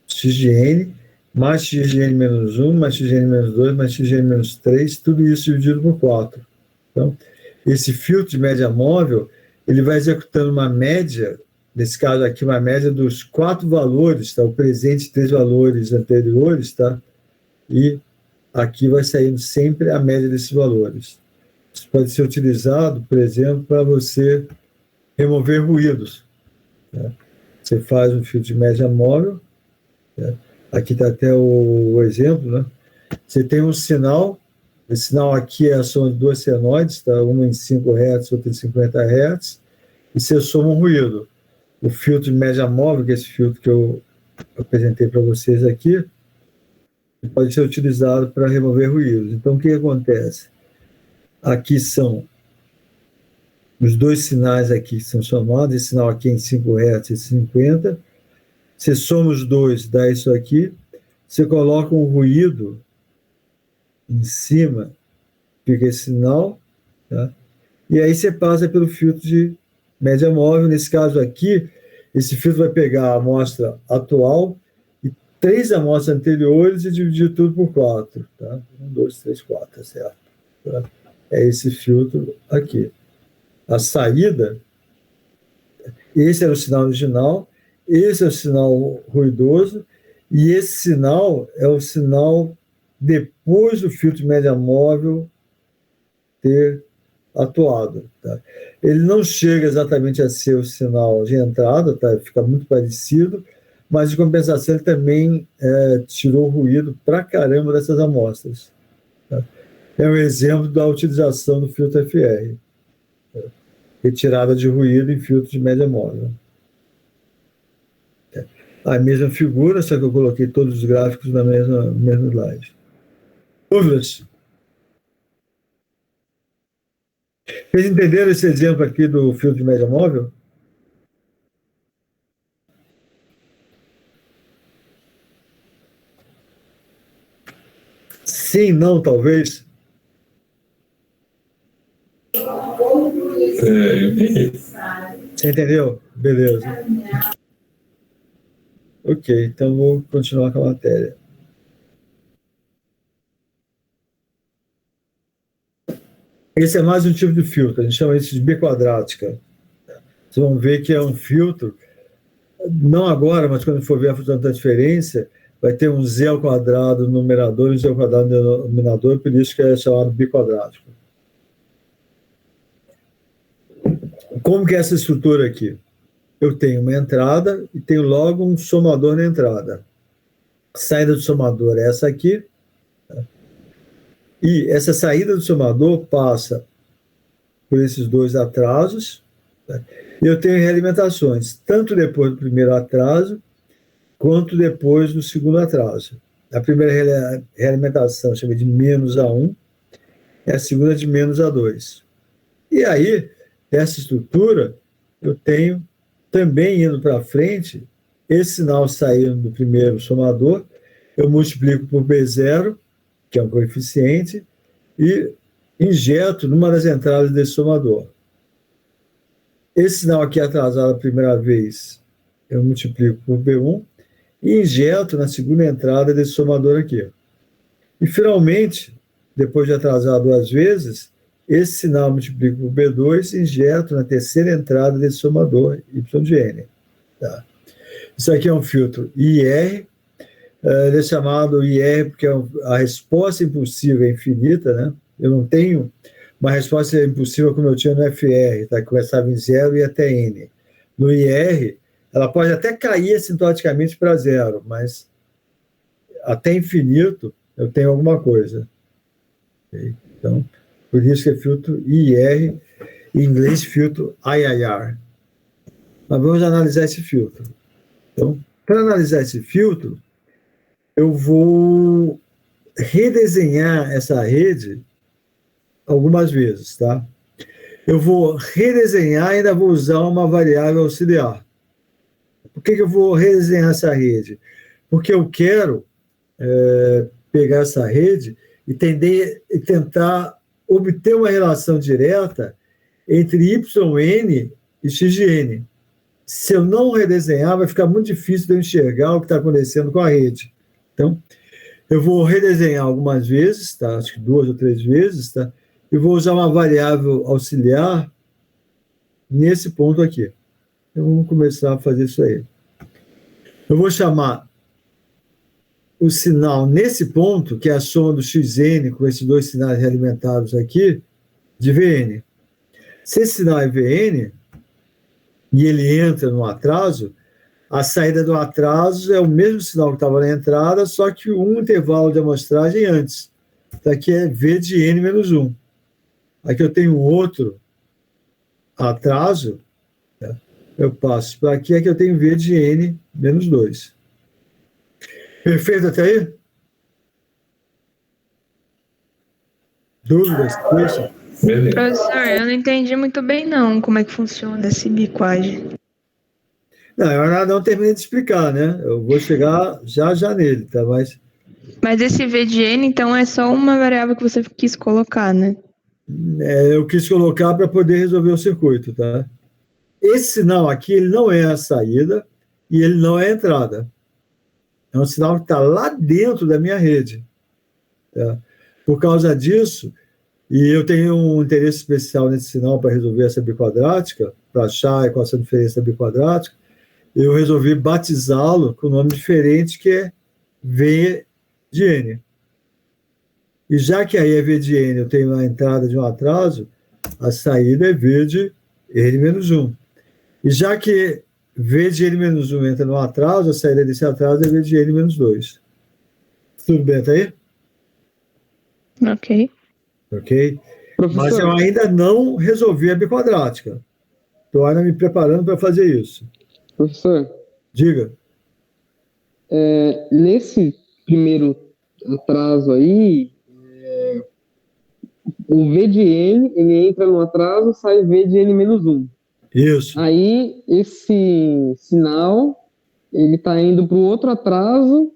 Speaker 1: x de n, mais x de n menos 1, mais x de n menos 2, mais x de n menos 3, tudo isso dividido por 4. Então, esse filtro de média móvel, ele vai executando uma média, nesse caso aqui, uma média dos 4 valores, tá? O presente de 3 valores anteriores, tá? E aqui vai saindo sempre a média desses valores. Isso pode ser utilizado, por exemplo, para você remover ruídos. Né? Você faz um filtro de média móvel, né? Aqui está até o exemplo, né? Você tem um sinal, esse sinal aqui é a soma de duas senoides, tá? Uma em 5 Hz, outra em 50 Hz, e você soma um ruído. O filtro de média móvel, que é esse filtro que eu apresentei para vocês aqui, pode ser utilizado para remover ruídos. Então, o que acontece? Aqui são os dois sinais aqui que são somados, esse sinal aqui é em 5 Hz e 50. Você soma os dois, dá isso aqui. Você coloca um ruído em cima, fica esse sinal, tá? E aí você passa pelo filtro de média móvel. Nesse caso aqui, esse filtro vai pegar a amostra atual e 3 amostras anteriores e dividir tudo por 4. Tá? 1, 2, 3, 4, tá certo? Tá? É esse filtro aqui. A saída, esse era o sinal original, esse é o sinal ruidoso, e esse sinal é o sinal depois do filtro de média móvel ter atuado. Tá? Ele não chega exatamente a ser o sinal de entrada, tá? Fica muito parecido, mas de compensação ele também tirou ruído pra caramba dessas amostras. Tá? É um exemplo da utilização do filtro FR. Tá? Retirada de ruído em filtro de média móvel. A mesma figura, só que eu coloquei todos os gráficos na mesma slide. Dúvidas? Vocês entenderam esse exemplo aqui do filtro de média móvel? Sim, não, talvez?
Speaker 2: Eu entendi.
Speaker 1: Você entendeu? Beleza. Ok, então vou continuar com a matéria. Esse é mais um tipo de filtro, a gente chama isso de biquadrática. Vocês vão ver que é um filtro, não agora, mas quando for ver a função de transferência, vai ter um z ao quadrado no numerador e um z ao quadrado no denominador, por isso que é chamado biquadrático. Como que é essa estrutura aqui? Eu tenho uma entrada e tenho logo um somador na entrada. A saída do somador é essa aqui. Tá? E essa saída do somador passa por esses dois atrasos. Tá? E eu tenho realimentações, tanto depois do primeiro atraso, quanto depois do segundo atraso. A primeira realimentação chama de menos A1, e a segunda de menos A2. E aí, essa estrutura, eu tenho também indo para frente, esse sinal saindo do primeiro somador, eu multiplico por B0, que é um coeficiente, e injeto numa das entradas desse somador. Esse sinal aqui atrasado a primeira vez, eu multiplico por B1 e injeto na segunda entrada desse somador aqui. E, finalmente, depois de atrasar 2 vezes, esse sinal multiplico por B2 e injeto na terceira entrada desse somador, Y de N. Tá? Isso aqui é um filtro IR, ele é chamado IR porque a resposta impulsiva é infinita, né? Eu não tenho uma resposta impossível como eu tinha no FR, tá? Que começava em 0 e ia até N. No IR, ela pode até cair assintoticamente para 0, mas até infinito eu tenho alguma coisa. Okay? Então, por isso que é filtro IR, em inglês filtro IIR. Mas vamos analisar esse filtro. Então, para analisar esse filtro, eu vou redesenhar essa rede algumas vezes, tá? Eu vou redesenhar e ainda vou usar uma variável auxiliar. Por que eu vou redesenhar essa rede? Porque eu quero pegar essa rede e tentar obter uma relação direta entre YN e XN. Se eu não redesenhar, vai ficar muito difícil de eu enxergar o que está acontecendo com a rede. Então, eu vou redesenhar algumas vezes, tá? Acho que 2 ou 3 vezes, tá? E vou usar uma variável auxiliar nesse ponto aqui. Então, vamos começar a fazer isso aí. Eu vou chamar o sinal nesse ponto, que é a soma do xn com esses 2 sinais realimentados aqui, de Vn. Se esse sinal é Vn, e ele entra no atraso, a saída do atraso é o mesmo sinal que estava na entrada, só que um intervalo de amostragem antes. Então, aqui é V de n menos 1. Aqui eu tenho outro atraso, né? Eu passo para aqui, aqui eu tenho V de n menos 2. Perfeito até aí? Dúvidas? Deixa.
Speaker 2: Beleza.
Speaker 5: Professor, eu não entendi muito bem não como é que funciona esse bicóide.
Speaker 1: Não, eu ainda não terminei de explicar, né? Eu vou chegar já nele, tá?
Speaker 5: Mas esse V de N, então, é só uma variável que você quis colocar, né?
Speaker 1: Eu quis colocar para poder resolver o circuito, tá? Esse sinal aqui, ele não é a saída e ele não é a entrada. É um sinal que está lá dentro da minha rede. Tá? Por causa disso, e eu tenho um interesse especial nesse sinal para resolver essa biquadrática, para achar a equação de diferença biquadrática, eu resolvi batizá-lo com um nome diferente, que é V de N. E já que aí é V de N, eu tenho a entrada de um atraso, a saída é V de N menos 1. E já que V de N menos 1 entra no atraso, a saída desse atraso é V de N menos 2. Tudo bem até aí?
Speaker 5: Ok.
Speaker 1: Ok?
Speaker 7: Professor,
Speaker 1: Mas eu ainda não resolvi a biquadrática. Estou ainda me preparando para fazer isso.
Speaker 7: professor,
Speaker 1: Diga.
Speaker 7: nesse primeiro atraso aí, o V de N, ele entra no atraso, sai V de N menos 1.
Speaker 1: Isso.
Speaker 7: Aí, esse sinal, ele está indo para o outro atraso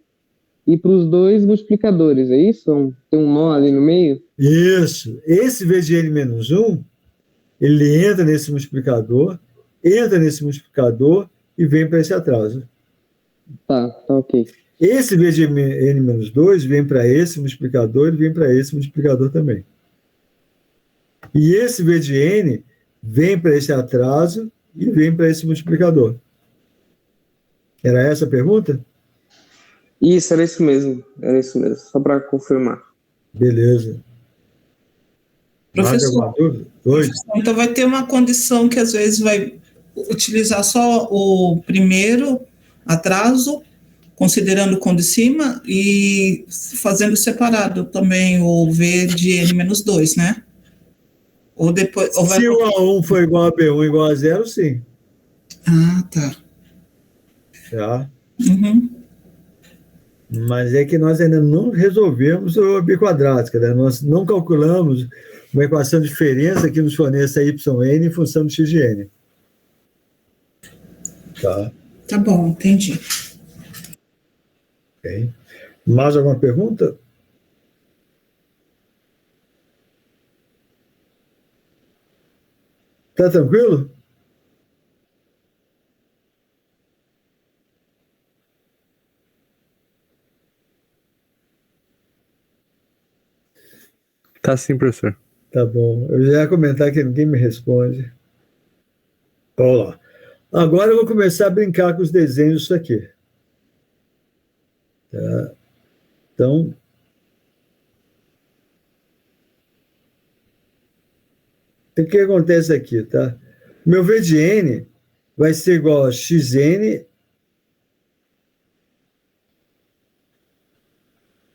Speaker 7: e para os 2 multiplicadores, é isso? Tem um nó ali no meio?
Speaker 1: Isso. Esse V de N menos 1, ele entra nesse multiplicador e vem para esse atraso.
Speaker 7: Tá ok.
Speaker 1: Esse V de N menos 2 vem para esse multiplicador e vem para esse multiplicador também. E esse V de N vem para esse atraso e vem para esse multiplicador. Era essa a pergunta?
Speaker 7: Isso, era isso mesmo, só para confirmar.
Speaker 1: Beleza. Mais
Speaker 3: Professor,
Speaker 1: alguma dúvida? Oi.
Speaker 3: então vai ter uma condição que às vezes vai utilizar só o primeiro atraso, considerando o com de cima, e fazendo separado também o V de N menos 2, né? Ou depois. Ou vai...
Speaker 1: Se o A1 for igual a B1 igual a 0, sim.
Speaker 3: Ah, tá.
Speaker 1: Tá?
Speaker 3: Uhum.
Speaker 1: Mas é que nós ainda não resolvemos a biquadrática, né? Nós não calculamos uma equação de diferença que nos forneça YN em função do x de n. Tá?
Speaker 3: Tá bom, entendi.
Speaker 1: Ok. Mais alguma pergunta? Tá tranquilo?
Speaker 6: Tá sim, professor.
Speaker 1: Tá bom. Eu já ia comentar que ninguém me responde. Vamos lá. Agora eu vou começar a brincar com os desenhos disso aqui. Tá? Então, Então, o que acontece aqui, tá? Meu V de n vai ser igual a xn,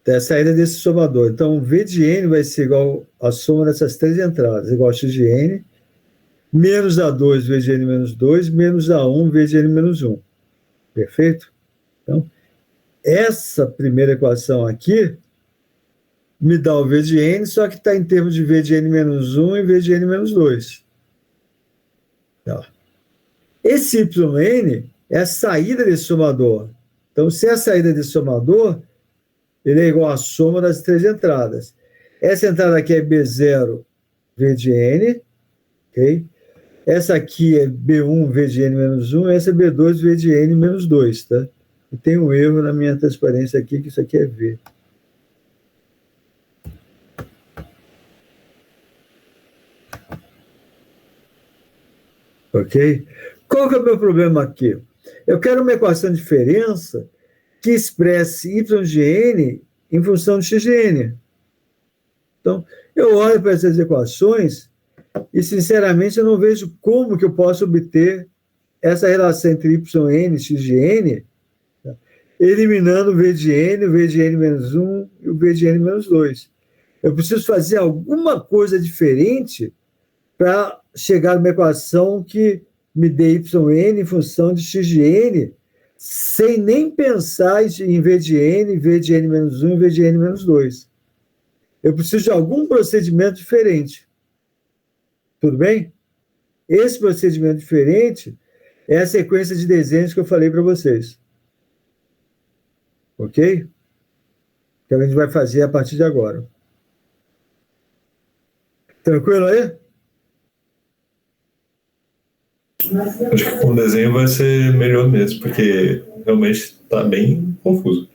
Speaker 1: a saída desse somador. Então, V de n vai ser igual a soma dessas três entradas, igual a x de n, menos A2, V de n menos 2, menos A1, V de n menos 1. Perfeito? Então, essa primeira equação aqui me dá o V de n, só que está em termos de V de n menos 1 e V de n menos 2. Tá. Esse yn é a saída desse somador. Então, se é a saída desse somador, ele é igual à soma das três entradas. Essa entrada aqui é B0, V de n, ok? Essa aqui é B1, V de n menos 1, essa é B2, V de n menos 2, tá? E tem um erro na minha transparência aqui, que isso aqui é V. Ok? Qual que é o meu problema aqui? Eu quero uma equação de diferença que expresse y de n em função de x de n. Então, eu olho para essas equações e, sinceramente, eu não vejo como que eu posso obter essa relação entre yn e x de n, tá? Eliminando o v de n, o v de n menos 1 e o v de n menos 2. Eu preciso fazer alguma coisa diferente para chegar a uma equação que me dê yn em função de x de n, sem nem pensar em v de n menos 1 e v de n menos 2. Eu preciso de algum procedimento diferente. Tudo bem? Esse procedimento diferente é a sequência de desenhos que eu falei para vocês. Ok? Que a gente vai fazer a partir de agora. Tranquilo aí?
Speaker 2: Acho que com o desenho vai ser melhor mesmo, porque realmente está bem confuso.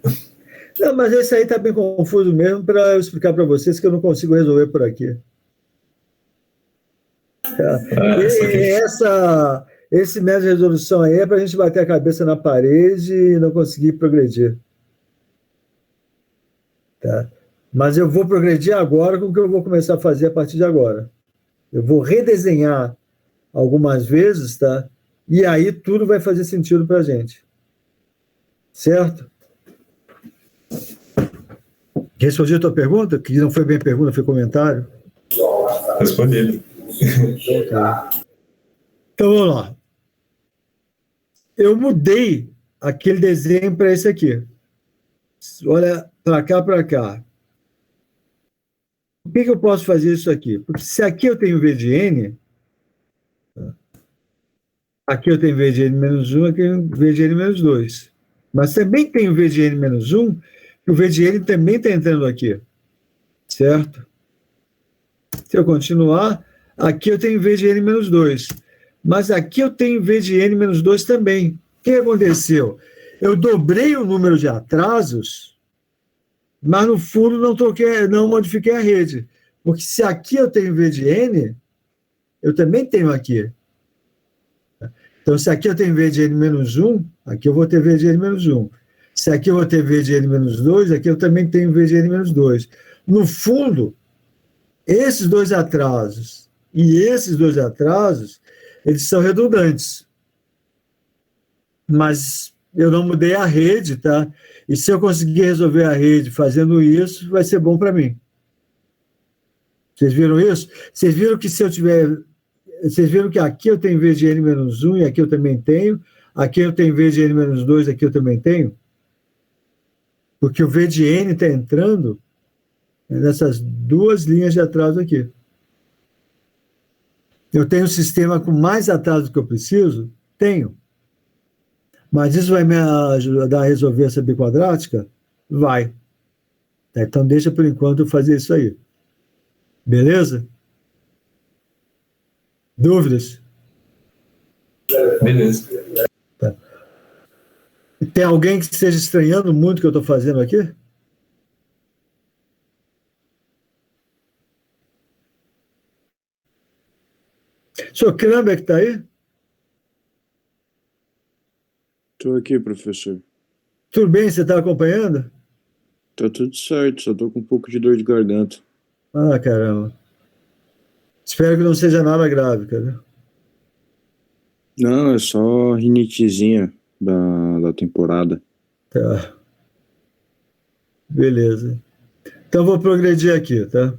Speaker 1: Não, mas esse aí está bem confuso mesmo, para eu explicar para vocês que eu não consigo resolver por aqui. Esse método de resolução aí é para a gente bater a cabeça na parede e não conseguir progredir. Tá? Mas eu vou progredir agora com o que eu vou começar a fazer a partir de agora. Eu vou redesenhar algumas vezes, tá? E aí tudo vai fazer sentido para a gente. Certo? Respondi a tua pergunta? Que não foi bem pergunta, foi comentário?
Speaker 2: Respondido.
Speaker 1: Então, vamos lá. Eu mudei aquele desenho para esse aqui. Olha, para cá, para cá. Por que eu posso fazer isso aqui? Porque se aqui eu tenho V de n, aqui eu tenho V de n menos 1, aqui eu tenho V de n menos 2. Mas também tenho V de n menos 1, e o V de n também está entrando aqui. Certo? Se eu continuar, aqui eu tenho V de n menos 2. Mas aqui eu tenho V de n menos 2 também. O que aconteceu? Eu dobrei o número de atrasos, mas no fundo não modifiquei a rede. Porque se aqui eu tenho V de n, eu também tenho aqui. Então, se aqui eu tenho V de n menos 1, aqui eu vou ter V de n menos 1. Se aqui eu vou ter V de n menos 2, aqui eu também tenho V de n menos 2. No fundo, esses dois atrasos e esses dois atrasos, eles são redundantes. Mas eu não mudei a rede, tá? E se eu conseguir resolver a rede fazendo isso, vai ser bom para mim. Vocês viram isso? Vocês viram que se eu tiver... Vocês viram que aqui eu tenho V de n menos 1 e aqui eu também tenho. Aqui eu tenho V de n menos 2, aqui eu também tenho. Porque o V de n está entrando nessas duas linhas de atraso aqui. Eu tenho um sistema com mais atraso do que eu preciso? Tenho. Mas isso vai me ajudar a resolver essa biquadrática? Vai. Então deixa por enquanto eu fazer isso aí. Beleza? Dúvidas?
Speaker 2: Beleza.
Speaker 1: Tá. Tem alguém que esteja estranhando muito o que eu estou fazendo aqui? Sr. Krambeck está aí?
Speaker 8: Estou aqui, professor.
Speaker 1: Tudo bem? Você está acompanhando?
Speaker 8: Tá tudo certo, só tô com um pouco de dor de garganta.
Speaker 1: Ah, caramba. Espero que não seja nada grave, cara.
Speaker 8: Não, é só rinitezinha da temporada.
Speaker 1: Tá. Beleza. Então, vou progredir aqui, tá?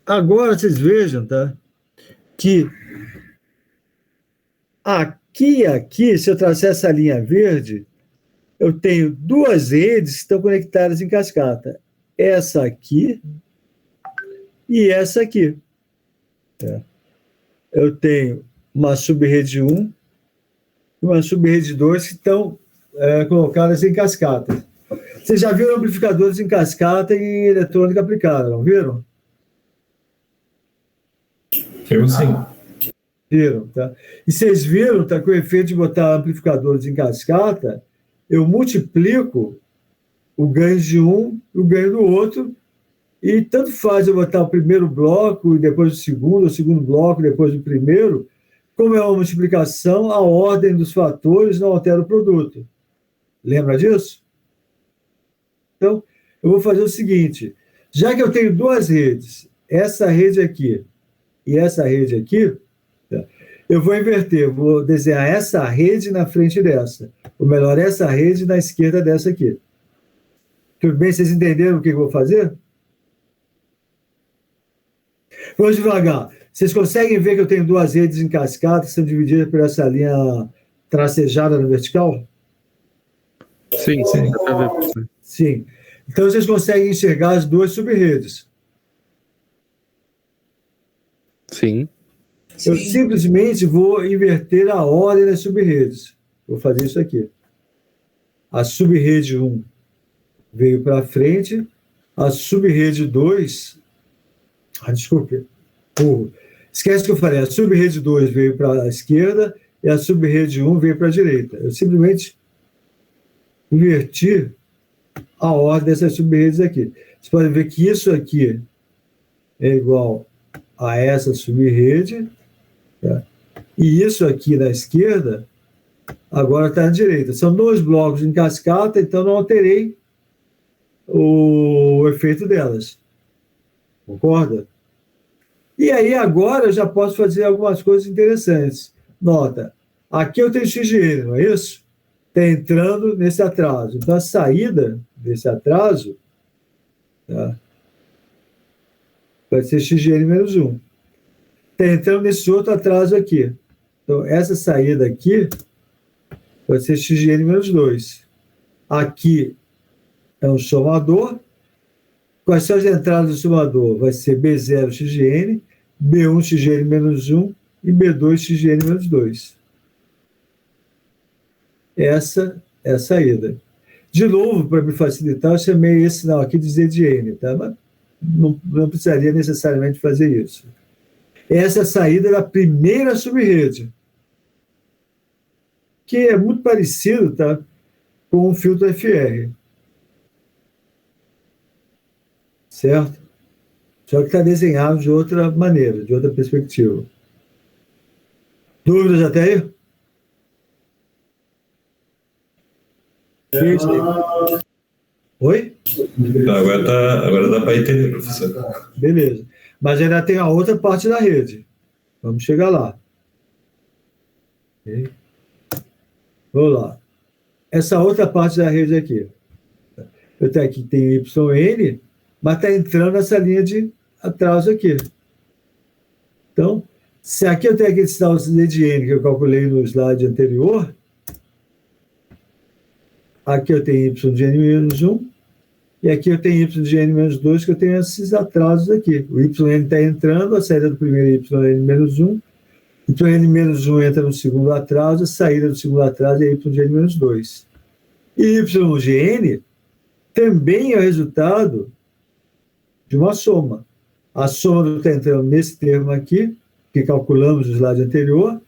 Speaker 1: Agora, vocês vejam, tá? Que aqui, se eu traçar essa linha verde, eu tenho duas redes que estão conectadas em cascata. Essa aqui e essa aqui. Tá? Eu tenho uma subrede 1 e uma subrede 2 que estão colocadas em cascata. Vocês já viram amplificadores em cascata e eletrônica aplicada, não viram?
Speaker 2: Eu sim.
Speaker 1: Viram, tá? E vocês viram, tá, que o efeito de botar amplificadores em cascata, eu multiplico o ganho de um e o ganho do outro, e tanto faz eu botar o primeiro bloco e depois o segundo bloco depois do primeiro, como é uma multiplicação, a ordem dos fatores não altera o produto. Lembra disso? Então, eu vou fazer o seguinte, já que eu tenho duas redes, essa rede aqui e essa rede aqui, tá? Eu vou inverter, eu vou desenhar essa rede na frente dessa. Ou melhor, essa rede na esquerda dessa aqui. Tudo bem? Vocês entenderam o que eu vou fazer? Vamos devagar. Vocês conseguem ver que eu tenho duas redes em cascata que são divididas por essa linha tracejada na vertical?
Speaker 6: Sim, sim, dá pra ver, professor.
Speaker 1: Sim. Então, vocês conseguem enxergar as duas subredes.
Speaker 6: Sim.
Speaker 1: Eu
Speaker 3: Sim.
Speaker 1: simplesmente vou inverter a ordem das subredes. Vou fazer isso aqui. A subrede 1 veio para frente, a subrede 2... desculpe. Esquece que eu falei. A subrede 2 veio para a esquerda e a subrede 1 veio para a direita. Eu simplesmente inverti a ordem dessas subredes aqui. Vocês podem ver que isso aqui é igual a essa subrede, tá? E isso aqui na esquerda agora está na direita. São dois blocos em cascata, então não alterei o efeito delas. Concorda? E aí agora eu já posso fazer algumas coisas interessantes. Nota, aqui eu tenho XGN, não é isso? Está entrando nesse atraso. Então a saída desse atraso, tá, vai ser XGN menos 1. Está entrando nesse outro atraso aqui. Então essa saída aqui vai ser XGN menos 2. Aqui é um somador. Quais são as entradas do somador? Vai ser B0 XGN, B1 XGN menos 1 e B2 XGN menos 2. Essa é a saída. De novo, para me facilitar, eu chamei esse sinal aqui de ZDN, tá? Mas não precisaria necessariamente fazer isso. Essa é a saída da primeira subrede, que é muito parecido, tá, com um filtro FR. Certo? Só que está desenhado de outra maneira, de outra perspectiva. Dúvidas até aí? Oi?
Speaker 2: Agora dá para entender, professor.
Speaker 1: Beleza. Mas ainda tem a outra parte da rede. Vamos chegar lá. Okay. Vamos lá. Essa outra parte da rede aqui. Eu tenho aqui, tem YN, mas está entrando essa linha de atraso aqui. Então, se aqui eu tenho aquele sinal de N que eu calculei no slide anterior, aqui eu tenho Y de N menos 1, e aqui eu tenho Y de N menos 2, que eu tenho esses atrasos aqui. O YN está entrando, a saída do primeiro é YN menos 1, YN menos 1 entra no segundo atraso, a saída do segundo atraso é Y de N menos 2. E Y de N também é o resultado de uma soma. A soma do que está entrando nesse termo aqui, que calculamos no slide anterior,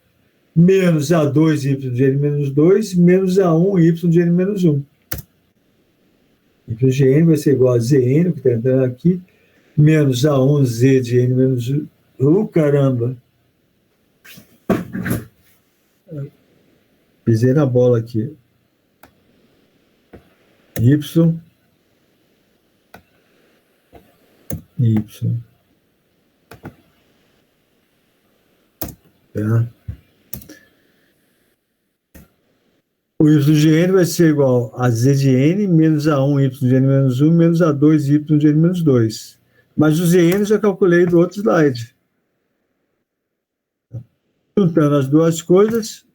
Speaker 1: menos A2 Y de N menos 2, menos A1 Y de N menos 1. Y de N vai ser igual a ZN, que está entrando aqui, menos A1 Z de N menos 1. Caramba! Pisei na bola aqui. Y. Tá? O y de n vai ser igual a z de n menos a1 y de n menos 1 menos a2 y de n menos 2. Mas os n eu já calculei do outro slide. Juntando as duas coisas,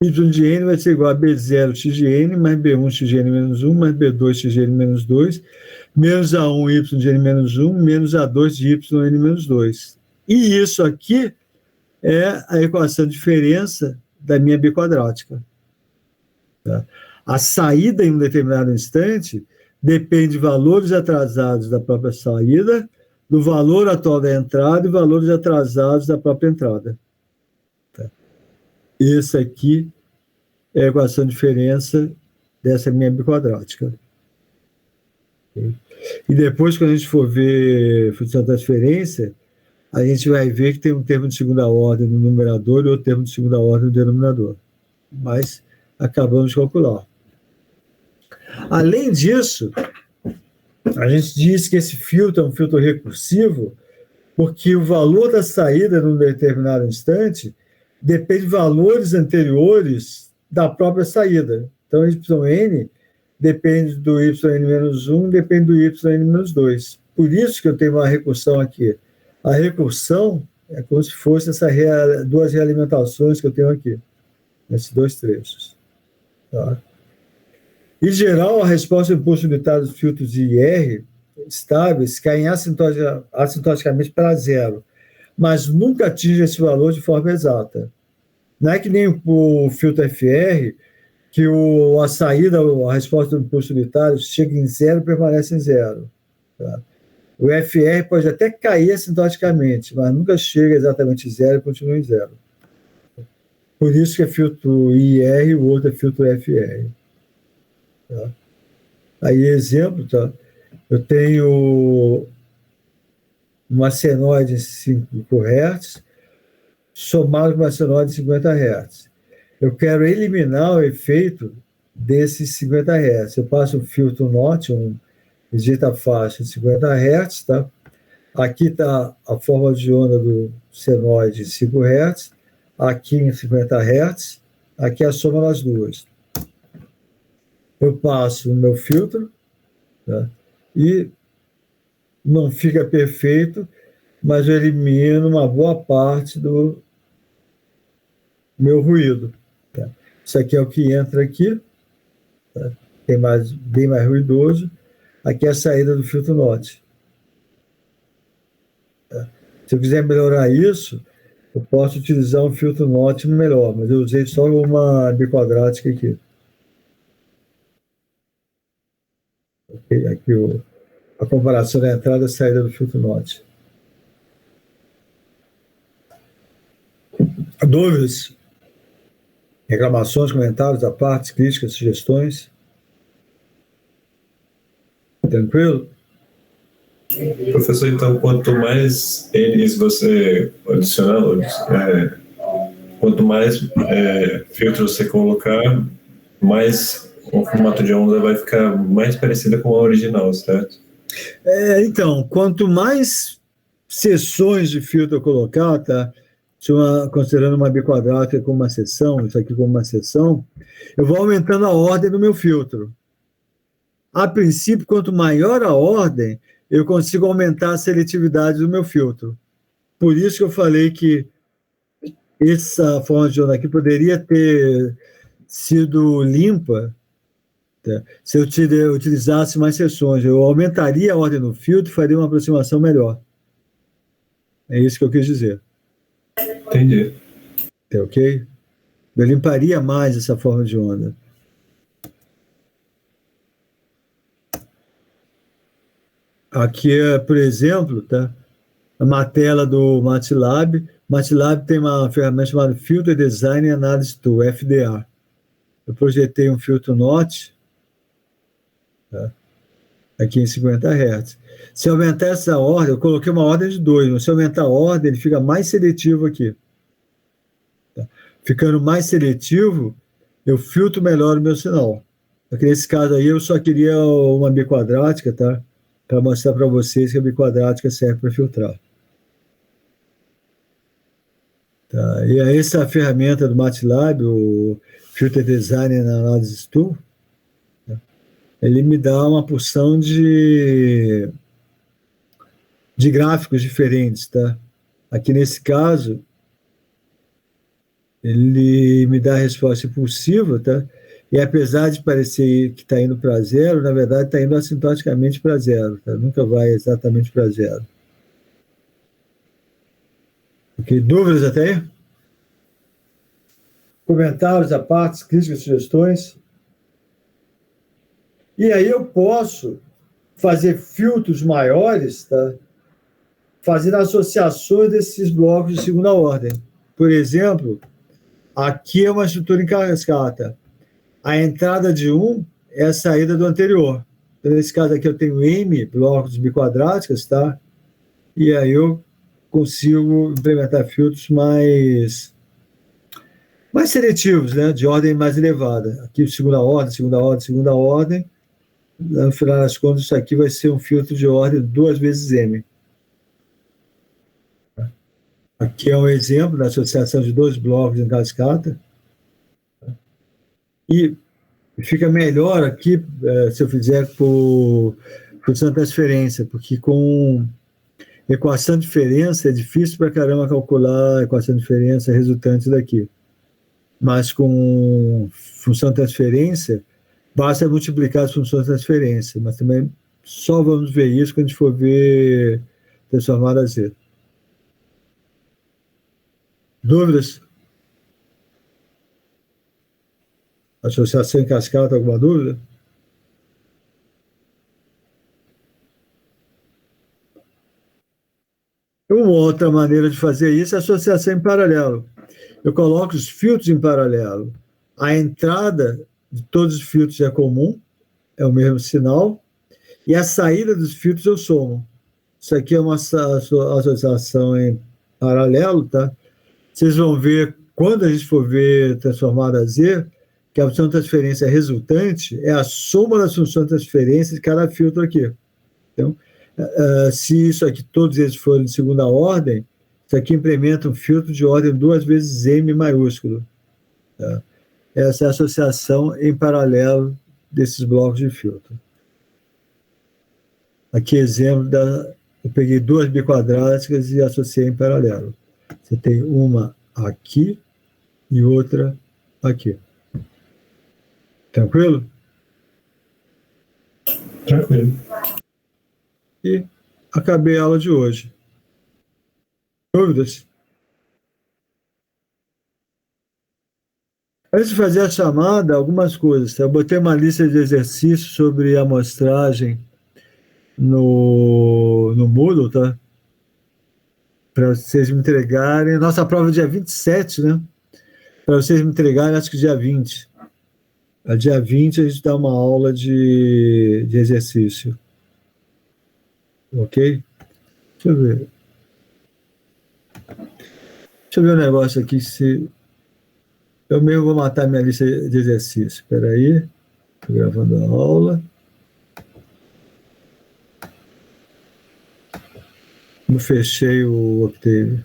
Speaker 1: y de n vai ser igual a b0 x de n mais b1 x de n menos 1 mais b2 x de n menos 2 menos a1 y de n menos 1 menos a2 de y de n menos 2. E isso aqui é a equação de diferença da minha biquadrática. Tá? A saída em um determinado instante depende de valores atrasados da própria saída, do valor atual da entrada e valores atrasados da própria entrada. Tá? Esse aqui é a equação de diferença dessa minha biquadrática. Okay? E depois, quando a gente for ver função de transferência, a gente vai ver que tem um termo de segunda ordem no numerador e outro termo de segunda ordem no denominador. Mas acabamos de calcular. Além disso, a gente diz que esse filtro é um filtro recursivo porque o valor da saída num determinado instante depende de valores anteriores da própria saída. Então, yn depende do yn-1, depende do yn-2. Por isso que eu tenho uma recursão aqui. A recursão é como se fosse essas duas realimentações que eu tenho aqui, nesses dois trechos. Tá? Em geral, a resposta do impulso unitário dos filtros IR estáveis caem assintoticamente para zero, mas nunca atinge esse valor de forma exata. Não é que nem o filtro FR, que a saída, a resposta do impulso unitário chega em zero e permanece em zero. Tá? O FR pode até cair assintoticamente, mas nunca chega exatamente em zero e continua em zero. Por isso que é filtro IR e o outro é filtro FR. Tá? Aí, exemplo, tá? Eu tenho uma senoide em 5 Hz somado com uma senoide em 50 Hz. Eu quero eliminar o efeito desses 50 Hz. Eu passo um filtro NOT, rejeita a faixa de 50 Hz, tá? Aqui está a forma de onda do senoide em 5 Hz, aqui em 50 Hz, aqui a soma das duas. Eu passo no meu filtro, tá? E não fica perfeito, mas eu elimino uma boa parte do meu ruído. Tá? Isso aqui é o que entra aqui, tá? Tem bem mais ruidoso. Aqui é a saída do filtro NOT. Tá? Se eu quiser melhorar isso, eu posso utilizar um filtro NOT melhor, mas eu usei só uma biquadrática aqui. Okay? Aqui a comparação da entrada e saída do filtro NOT. Dúvidas? Reclamações, comentários, à parte, críticas, sugestões? Tranquilo?
Speaker 2: Professor, então, quanto mais N's você adicionar, quanto mais filtros você colocar, mais o formato de onda vai ficar mais parecida com a original, certo?
Speaker 1: Então, quanto mais seções de filtro eu colocar, tá? Considerando uma biquadrática como uma seção, isso aqui como uma seção, eu vou aumentando a ordem do meu filtro. A princípio, quanto maior a ordem, eu consigo aumentar a seletividade do meu filtro. Por isso que eu falei que essa forma de onda aqui poderia ter sido limpa, tá? Se eu utilizasse mais seções. Eu aumentaria a ordem do filtro e faria uma aproximação melhor. É isso que eu quis dizer.
Speaker 2: Entendi.
Speaker 1: Tá ok? Eu limparia mais essa forma de onda. Aqui é, por exemplo, tá? Uma tela do MATLAB. MATLAB tem uma ferramenta chamada Filter Design Analysis Tool, FDA. Eu projetei um filtro NOT, tá? Aqui em 50 Hz. Se eu aumentar essa ordem, eu coloquei uma ordem de 2, mas se eu aumentar a ordem, ele fica mais seletivo aqui. Tá? Ficando mais seletivo, eu filtro melhor o meu sinal. Porque nesse caso aí, eu só queria uma biquadrática, tá? Para mostrar para vocês que a biquadrática serve para filtrar. Tá? E aí essa ferramenta do MATLAB, o Filter Design Analysis Tool, tá? Ele me dá uma porção de gráficos diferentes, tá? Aqui nesse caso, ele me dá a resposta impulsiva, tá? E apesar de parecer que está indo para zero, na verdade está indo assintoticamente para zero, tá? Nunca vai exatamente para zero. Ok, dúvidas até aí? Comentários à parte, críticas, sugestões? E aí eu posso fazer filtros maiores, tá? Fazendo associações desses blocos de segunda ordem. Por exemplo, aqui é uma estrutura em cascata. A entrada de um é a saída do anterior. Então, nesse caso aqui eu tenho M blocos biquadráticos, tá? E aí eu consigo implementar filtros mais seletivos, né? De ordem mais elevada. Aqui segunda ordem, segunda ordem, segunda ordem. No final das contas, isso aqui vai ser um filtro de ordem 2 vezes M. Aqui é um exemplo da associação de 2 blocos em cascata. E fica melhor aqui, se eu fizer por função de transferência, porque com equação de diferença é difícil para caramba calcular a equação de diferença resultante daqui. Mas com função de transferência, basta multiplicar as funções de transferência, mas também só vamos ver isso quando a gente for ver transformada a Z. Dúvidas? Associação em cascata, alguma dúvida? Uma outra maneira de fazer isso é associação em paralelo. Eu coloco os filtros em paralelo. A entrada de todos os filtros é comum, é o mesmo sinal, e a saída dos filtros eu somo. Isso aqui é uma associação em paralelo, tá? Vocês vão ver, quando a gente for ver transformada a Z, que a função de transferência resultante é a soma das funções de transferência de cada filtro aqui. Então, se isso aqui, todos eles forem de segunda ordem, isso aqui implementa um filtro de ordem 2 vezes M maiúsculo. Tá? Essa é a associação em paralelo desses blocos de filtro. Aqui, exemplo, eu peguei 2 biquadráticas e associei em paralelo. Você tem uma aqui e outra aqui. Tranquilo?
Speaker 2: Tranquilo.
Speaker 1: E acabei a aula de hoje. Dúvidas? Antes de fazer a chamada, algumas coisas. Eu botei uma lista de exercícios sobre amostragem no Moodle, tá? Para vocês me entregarem. Nossa prova é dia 27, né? Para vocês me entregarem, acho que dia 20. A dia 20 a gente dá uma aula de exercício. Ok? Deixa eu ver. Deixa eu ver um negócio aqui. Eu mesmo vou matar minha lista de exercícios. Espera aí. Estou gravando a aula. Não fechei o Octave.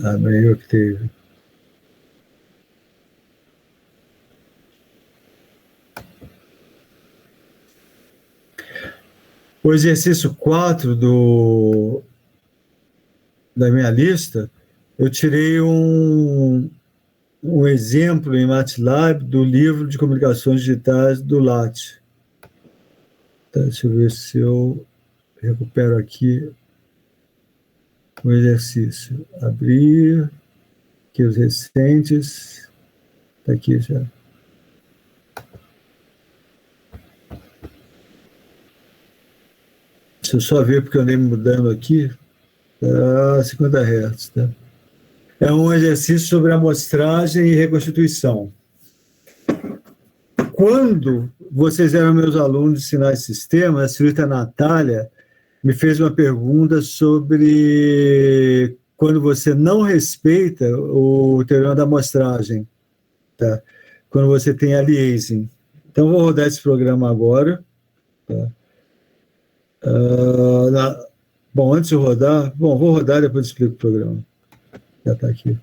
Speaker 1: Abri o Octave. O exercício 4 da minha lista, eu tirei um exemplo em MATLAB do livro de comunicações digitais do LAT. Tá, deixa eu ver se eu recupero aqui o exercício. Abrir, aqui os recentes, está aqui já. Deixa eu só ver porque eu andei mudando aqui. Tá 50 Hz, tá? É um exercício sobre amostragem e reconstituição. Quando vocês eram meus alunos de sinais de sistema, a senhorita Natália me fez uma pergunta sobre quando você não respeita o teorema da amostragem, tá? Quando você tem aliasing, Então, vou rodar esse programa agora. Tá? Bom, antes de rodar... Bom, vou rodar e depois explico o programa. Já está aqui.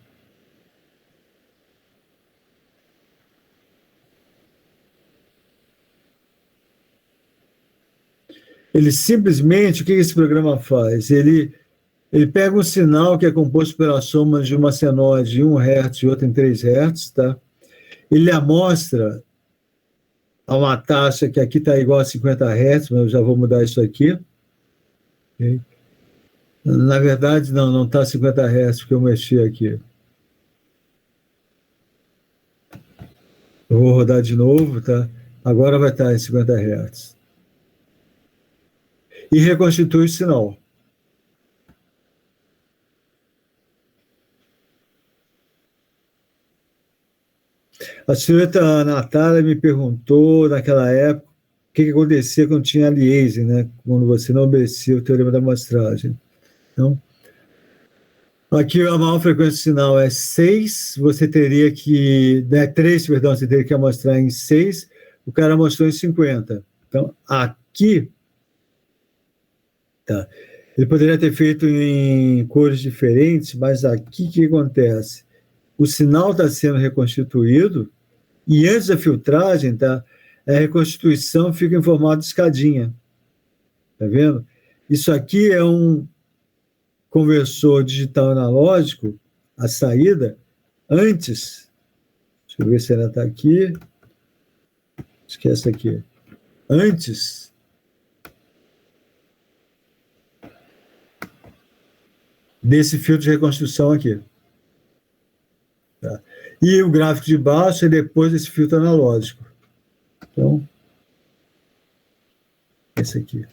Speaker 1: Ele simplesmente, o que esse programa faz? Ele pega um sinal que é composto pela soma de uma senoide em 1 Hz e outra em 3 Hz, tá? Ele amostra a uma taxa que aqui está igual a 50 Hz, mas eu já vou mudar isso aqui. Okay? Na verdade, não está 50 Hz, porque eu mexi aqui. Eu vou rodar de novo, tá? Agora vai estar em 50 Hz. E reconstitui o sinal. A senhorita Natália me perguntou, naquela época, o que acontecia quando tinha aliasing, né? Quando você não obedecia o teorema da amostragem. Então, aqui a maior frequência do sinal é 6, você teria que... 3, perdão, você teria que amostrar em 6, o cara mostrou em 50. Então, aqui... Tá. Ele poderia ter feito em cores diferentes, mas aqui o que acontece? O sinal está sendo reconstituído e antes da filtragem, tá, a reconstituição fica em formato de escadinha. Tá vendo? Isso aqui é um conversor digital analógico, a saída, antes. Deixa eu ver se ela está aqui. Esquece aqui. Antes desse filtro de reconstrução aqui. Tá? E o gráfico de baixo é depois desse filtro analógico. Então, esse aqui.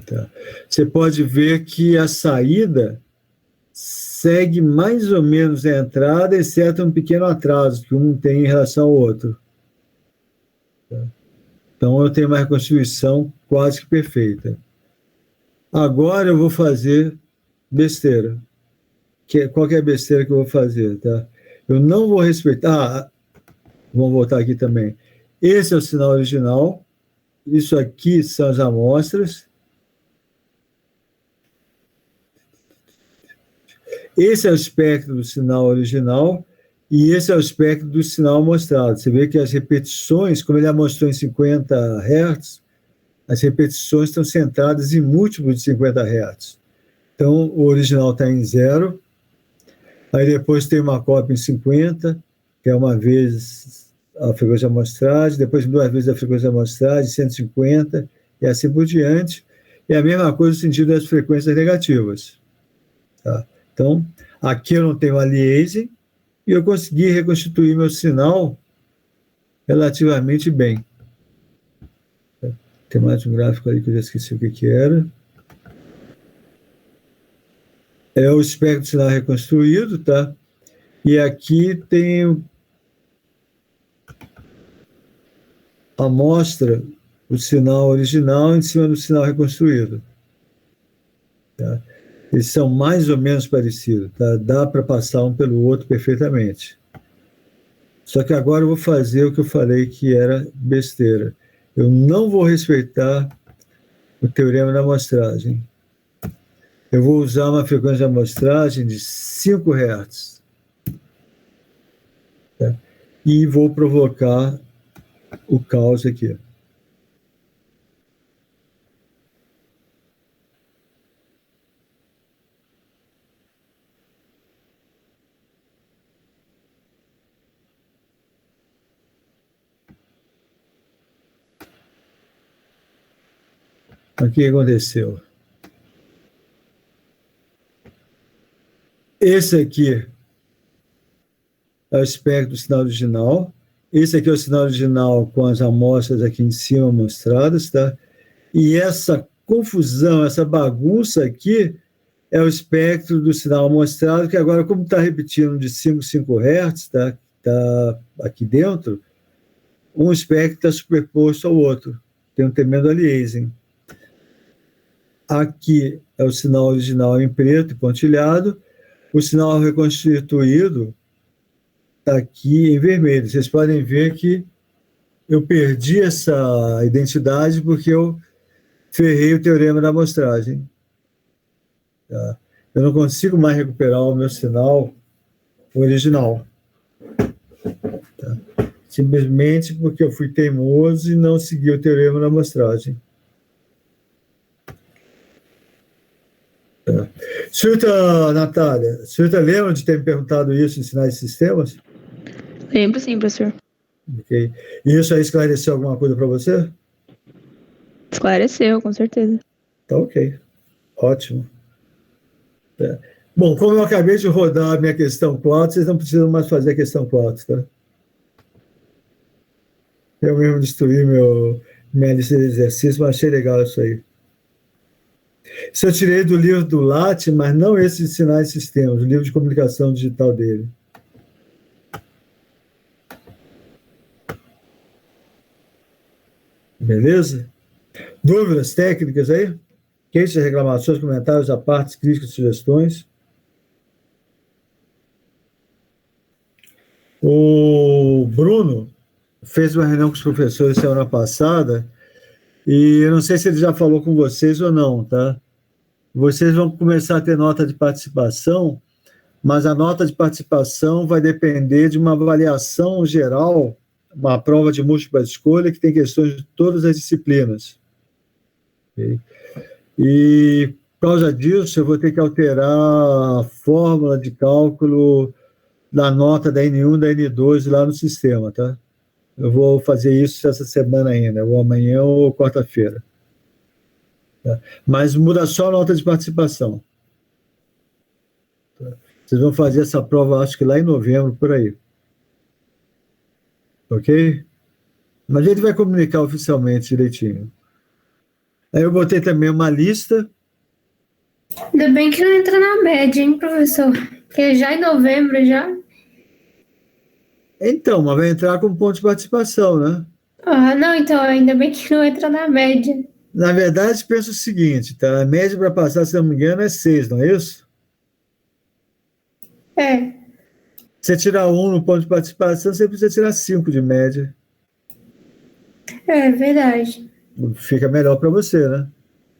Speaker 1: Tá? Você pode ver que a saída segue mais ou menos a entrada, exceto um pequeno atraso que um tem em relação ao outro. Tá? Então, eu tenho uma reconstituição quase que perfeita. Agora eu vou fazer besteira. Qual que é a besteira que eu vou fazer? Tá? Eu não vou respeitar... vamos voltar aqui também. Esse é o sinal original. Isso aqui são as amostras. Esse é o espectro do sinal original e esse é o espectro do sinal amostrado. Você vê que as repetições, como ele amostrou em 50 Hz, as repetições estão centradas em múltiplos de 50 Hz. Então, o original está em 0, aí depois tem uma cópia em 50, que é uma vez a frequência de amostragem, depois 2 vezes a frequência de amostragem, 150, e assim por diante. E a mesma coisa no sentido das frequências negativas. Tá? Então, aqui eu não tenho aliasing, e eu consegui reconstituir meu sinal relativamente bem. Tem mais um gráfico ali que eu já esqueci o que era. É o espectro do sinal reconstruído, tá? E aqui tem a amostra, o sinal original em cima do sinal reconstruído. Tá? Eles são mais ou menos parecidos, tá? Dá para passar um pelo outro perfeitamente. Só que agora eu vou fazer o que eu falei que era besteira. Eu não vou respeitar o teorema da amostragem. Eu vou usar uma frequência de amostragem de 5 Hz. Tá? E vou provocar o caos aqui. O que aconteceu? Esse aqui é o espectro do sinal original. Esse aqui é o sinal original com as amostras aqui em cima mostradas, tá? E essa confusão, essa bagunça aqui é o espectro do sinal amostrado, que agora, como está repetindo de 5 Hz, tá? Tá aqui dentro, um espectro está superposto ao outro. Tem um tremendo aliasing. Aqui é o sinal original em preto e pontilhado. O sinal reconstituído está aqui em vermelho. Vocês podem ver que eu perdi essa identidade porque eu ferrei o teorema da amostragem. Tá? Eu não consigo mais recuperar o meu sinal original. Tá? Simplesmente porque eu fui teimoso e não segui o teorema da amostragem. Tá. Senhorita Natália, senhorita lembra de ter me perguntado isso em sinais de sistemas?
Speaker 5: Lembro sim, professor.
Speaker 1: Ok. E isso aí esclareceu alguma coisa para você?
Speaker 5: Esclareceu, com certeza.
Speaker 1: Tá ok. Ótimo. Tá. Bom, como eu acabei de rodar a minha questão 4, vocês não precisam mais fazer a questão 4, tá? Eu mesmo destruí minha lista de exercícios, mas achei legal isso aí. Isso eu tirei do livro do Latte, mas não esse de sinais e sistemas, o livro de comunicação digital dele. Beleza? Dúvidas técnicas aí? Queixas, reclamações, comentários, apartes, críticas, sugestões? O Bruno fez uma reunião com os professores semana passada e eu não sei se ele já falou com vocês ou não, tá? Vocês vão começar a ter nota de participação, mas a nota de participação vai depender de uma avaliação geral, uma prova de múltipla escolha que tem questões de todas as disciplinas. Okay? E, por causa disso, eu vou ter que alterar a fórmula de cálculo da nota da N1 e da N2 lá no sistema, tá? Eu vou fazer isso essa semana ainda, ou amanhã ou quarta-feira. Tá? Mas muda só a nota de participação. Tá? Vocês vão fazer essa prova, acho que lá em novembro, por aí. Ok? Mas a gente vai comunicar oficialmente direitinho. Aí eu botei também uma lista.
Speaker 9: Ainda bem que não entra na média, hein, professor? Porque já em novembro, já.
Speaker 1: Então, mas vai entrar com ponto de participação, né?
Speaker 9: Ah, não, então, ainda bem que não entra na média.
Speaker 1: Na verdade, pensa o seguinte, tá? A média para passar, se não me engano, é 6, não é isso?
Speaker 9: É.
Speaker 1: Você tirar 1 no ponto de participação, você precisa tirar 5 de média.
Speaker 9: É verdade.
Speaker 1: Fica melhor para você, né?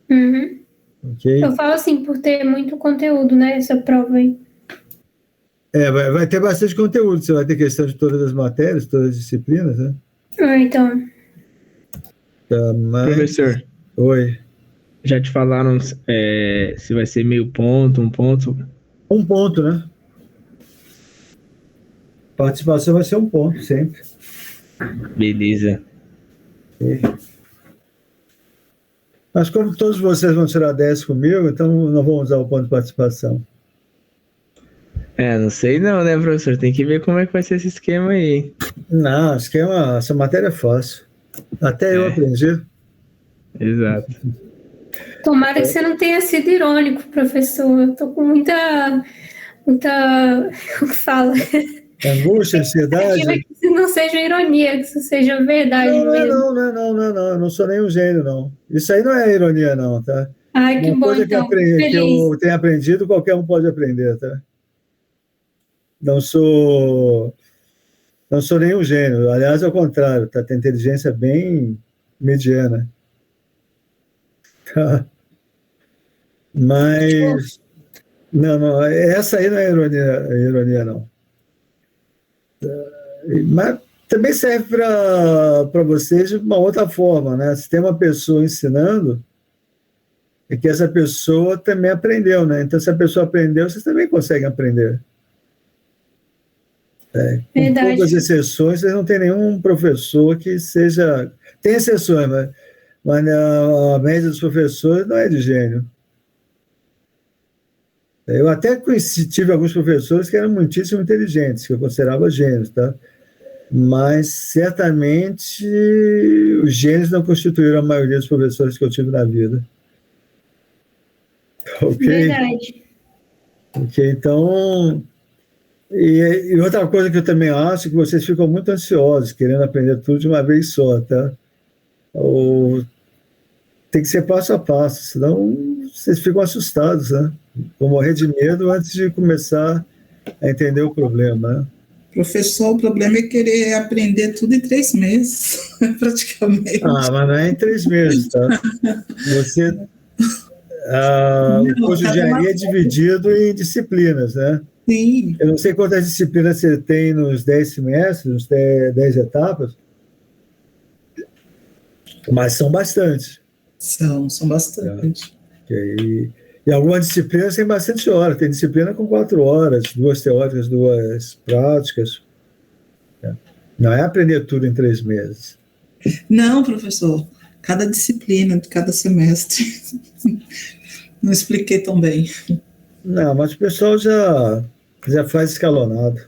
Speaker 9: Uhum.
Speaker 1: Ok?
Speaker 9: Eu falo assim, por ter muito conteúdo, né, essa prova aí.
Speaker 1: É, vai ter bastante conteúdo. Você vai ter questão de todas as matérias, todas as disciplinas, né?
Speaker 9: Ah, então.
Speaker 1: Tá, mas...
Speaker 10: Professor,
Speaker 1: Oi.
Speaker 10: já te falaram se vai ser meio ponto, 1 ponto?
Speaker 1: 1 ponto, né? Participação vai ser 1 ponto, sempre.
Speaker 10: Beleza.
Speaker 1: Ok. Mas como todos vocês vão tirar 10 comigo, então não vão usar o ponto de participação.
Speaker 10: Não sei não, né, professor? Tem que ver como é que vai ser esse esquema aí.
Speaker 1: Não, essa matéria é fácil. Até eu aprendi.
Speaker 10: Exato.
Speaker 9: Tomara que você não tenha sido irônico, professor. Eu tô com muita... Como que fala?
Speaker 1: Angústia, ansiedade.
Speaker 9: Que isso não seja ironia, que isso seja verdade mesmo.
Speaker 1: Não. Eu não sou nenhum gênio, não. Isso aí não é ironia, não, tá?
Speaker 9: Ai, que
Speaker 1: Uma
Speaker 9: bom,
Speaker 1: coisa
Speaker 9: então.
Speaker 1: que eu tenho aprendido, qualquer um pode aprender, tá? Não sou nenhum gênio. Aliás, ao contrário, tá? Tem inteligência bem mediana. Tá? Mas... Não, essa aí não é ironia, não. Mas também serve para vocês de uma outra forma, né? Se tem uma pessoa ensinando, é que essa pessoa também aprendeu, né? Então, se a pessoa aprendeu, vocês também conseguem aprender. Com poucas exceções, vocês não tem nenhum professor que seja... Tem exceções, mas a média dos professores não é de gênio. Eu até tive alguns professores que eram muitíssimo inteligentes, que eu considerava gênios, tá? Mas, certamente, os gênios não constituíram a maioria dos professores que eu tive na vida. Ok?
Speaker 9: Verdade.
Speaker 1: Ok, então... E outra coisa que eu também acho é que vocês ficam muito ansiosos, querendo aprender tudo de uma vez só, tá? Tem que ser passo a passo, senão vocês ficam assustados, né? Vão morrer de medo antes de começar a entender o problema, né?
Speaker 3: Professor, o problema é querer aprender tudo em 3 meses, praticamente.
Speaker 1: Ah, mas não é em 3 meses, tá? Você, o curso de engenharia é dividido em disciplinas, né?
Speaker 3: Sim.
Speaker 1: Eu não sei quantas disciplinas você tem nos 10 semestres, nos 10 etapas, mas são bastantes.
Speaker 3: São bastante.
Speaker 1: E algumas disciplinas têm bastante horas. Tem disciplina com 4 horas, 2 teóricas, 2 práticas. Não é aprender tudo em 3 meses.
Speaker 3: Não, professor. Cada disciplina, cada semestre. Não expliquei tão bem.
Speaker 1: Não, mas o pessoal já faz escalonado.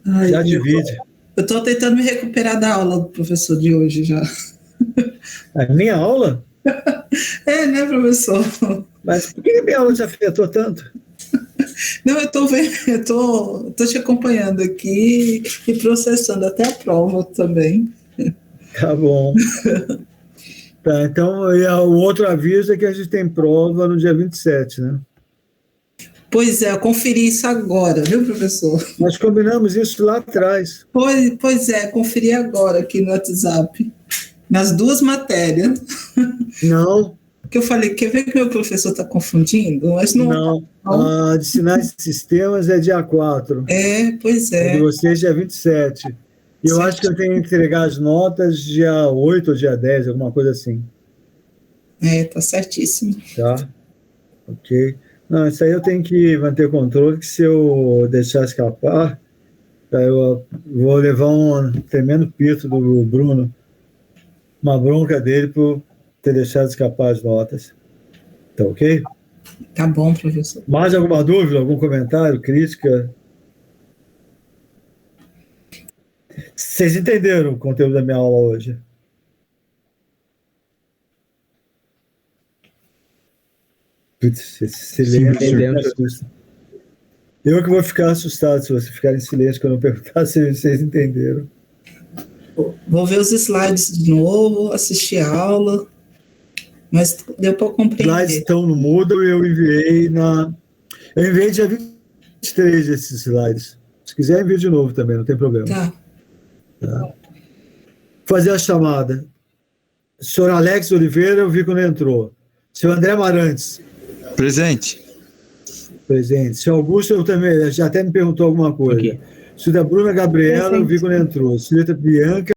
Speaker 3: Ai,
Speaker 1: Já divide.
Speaker 3: Eu estou tentando me recuperar da aula do professor de hoje já.
Speaker 1: A minha aula?
Speaker 3: É, né, professor?
Speaker 1: Mas por que a minha aula te afetou tanto?
Speaker 3: Não, eu estou vendo, eu tô te acompanhando aqui e processando até a prova também.
Speaker 1: Tá bom. Tá, então, e o outro aviso é que a gente tem prova no dia 27, né?
Speaker 3: Pois é, eu conferi isso agora, viu, professor?
Speaker 1: Nós combinamos isso lá atrás.
Speaker 3: Pois é, conferi agora aqui no WhatsApp. Nas 2 matérias.
Speaker 1: Não.
Speaker 3: Que eu falei, quer ver que meu professor está confundindo? Mas não.
Speaker 1: A de sinais e sistemas é dia 4.
Speaker 3: Pois é.
Speaker 1: A de vocês dia 27. E eu acho que eu tenho que entregar as notas dia 8 ou dia 10, alguma coisa assim.
Speaker 3: Tá certíssimo.
Speaker 1: Tá? Ok. Não, isso aí eu tenho que manter controle, que se eu deixar escapar, eu vou levar um tremendo pito do Bruno, uma bronca dele por ter deixado escapar as notas. Tá ok?
Speaker 3: Tá bom, professor.
Speaker 1: Mais alguma dúvida, algum comentário, crítica? Vocês entenderam o conteúdo da minha aula hoje? Putz, esse silêncio me assusta. Eu que vou ficar assustado se vocês ficarem em silêncio quando eu perguntar se vocês entenderam.
Speaker 3: Vou ver os slides de novo, assistir a aula, mas deu para compreender.
Speaker 1: Os slides estão no Moodle e eu enviei dia 23 esses slides. Se quiser, envio de novo também, não tem problema.
Speaker 3: Tá.
Speaker 1: Fazer a chamada. Senhor Alex Oliveira, eu vi quando entrou. Senhor André Marantes.
Speaker 11: Presente.
Speaker 1: Presente. Senhor Augusto, eu também, já até me perguntou alguma coisa.
Speaker 10: Okay.
Speaker 1: Senhora Bruna Gabriela, eu vi quando entrou. Senhorita Bianca.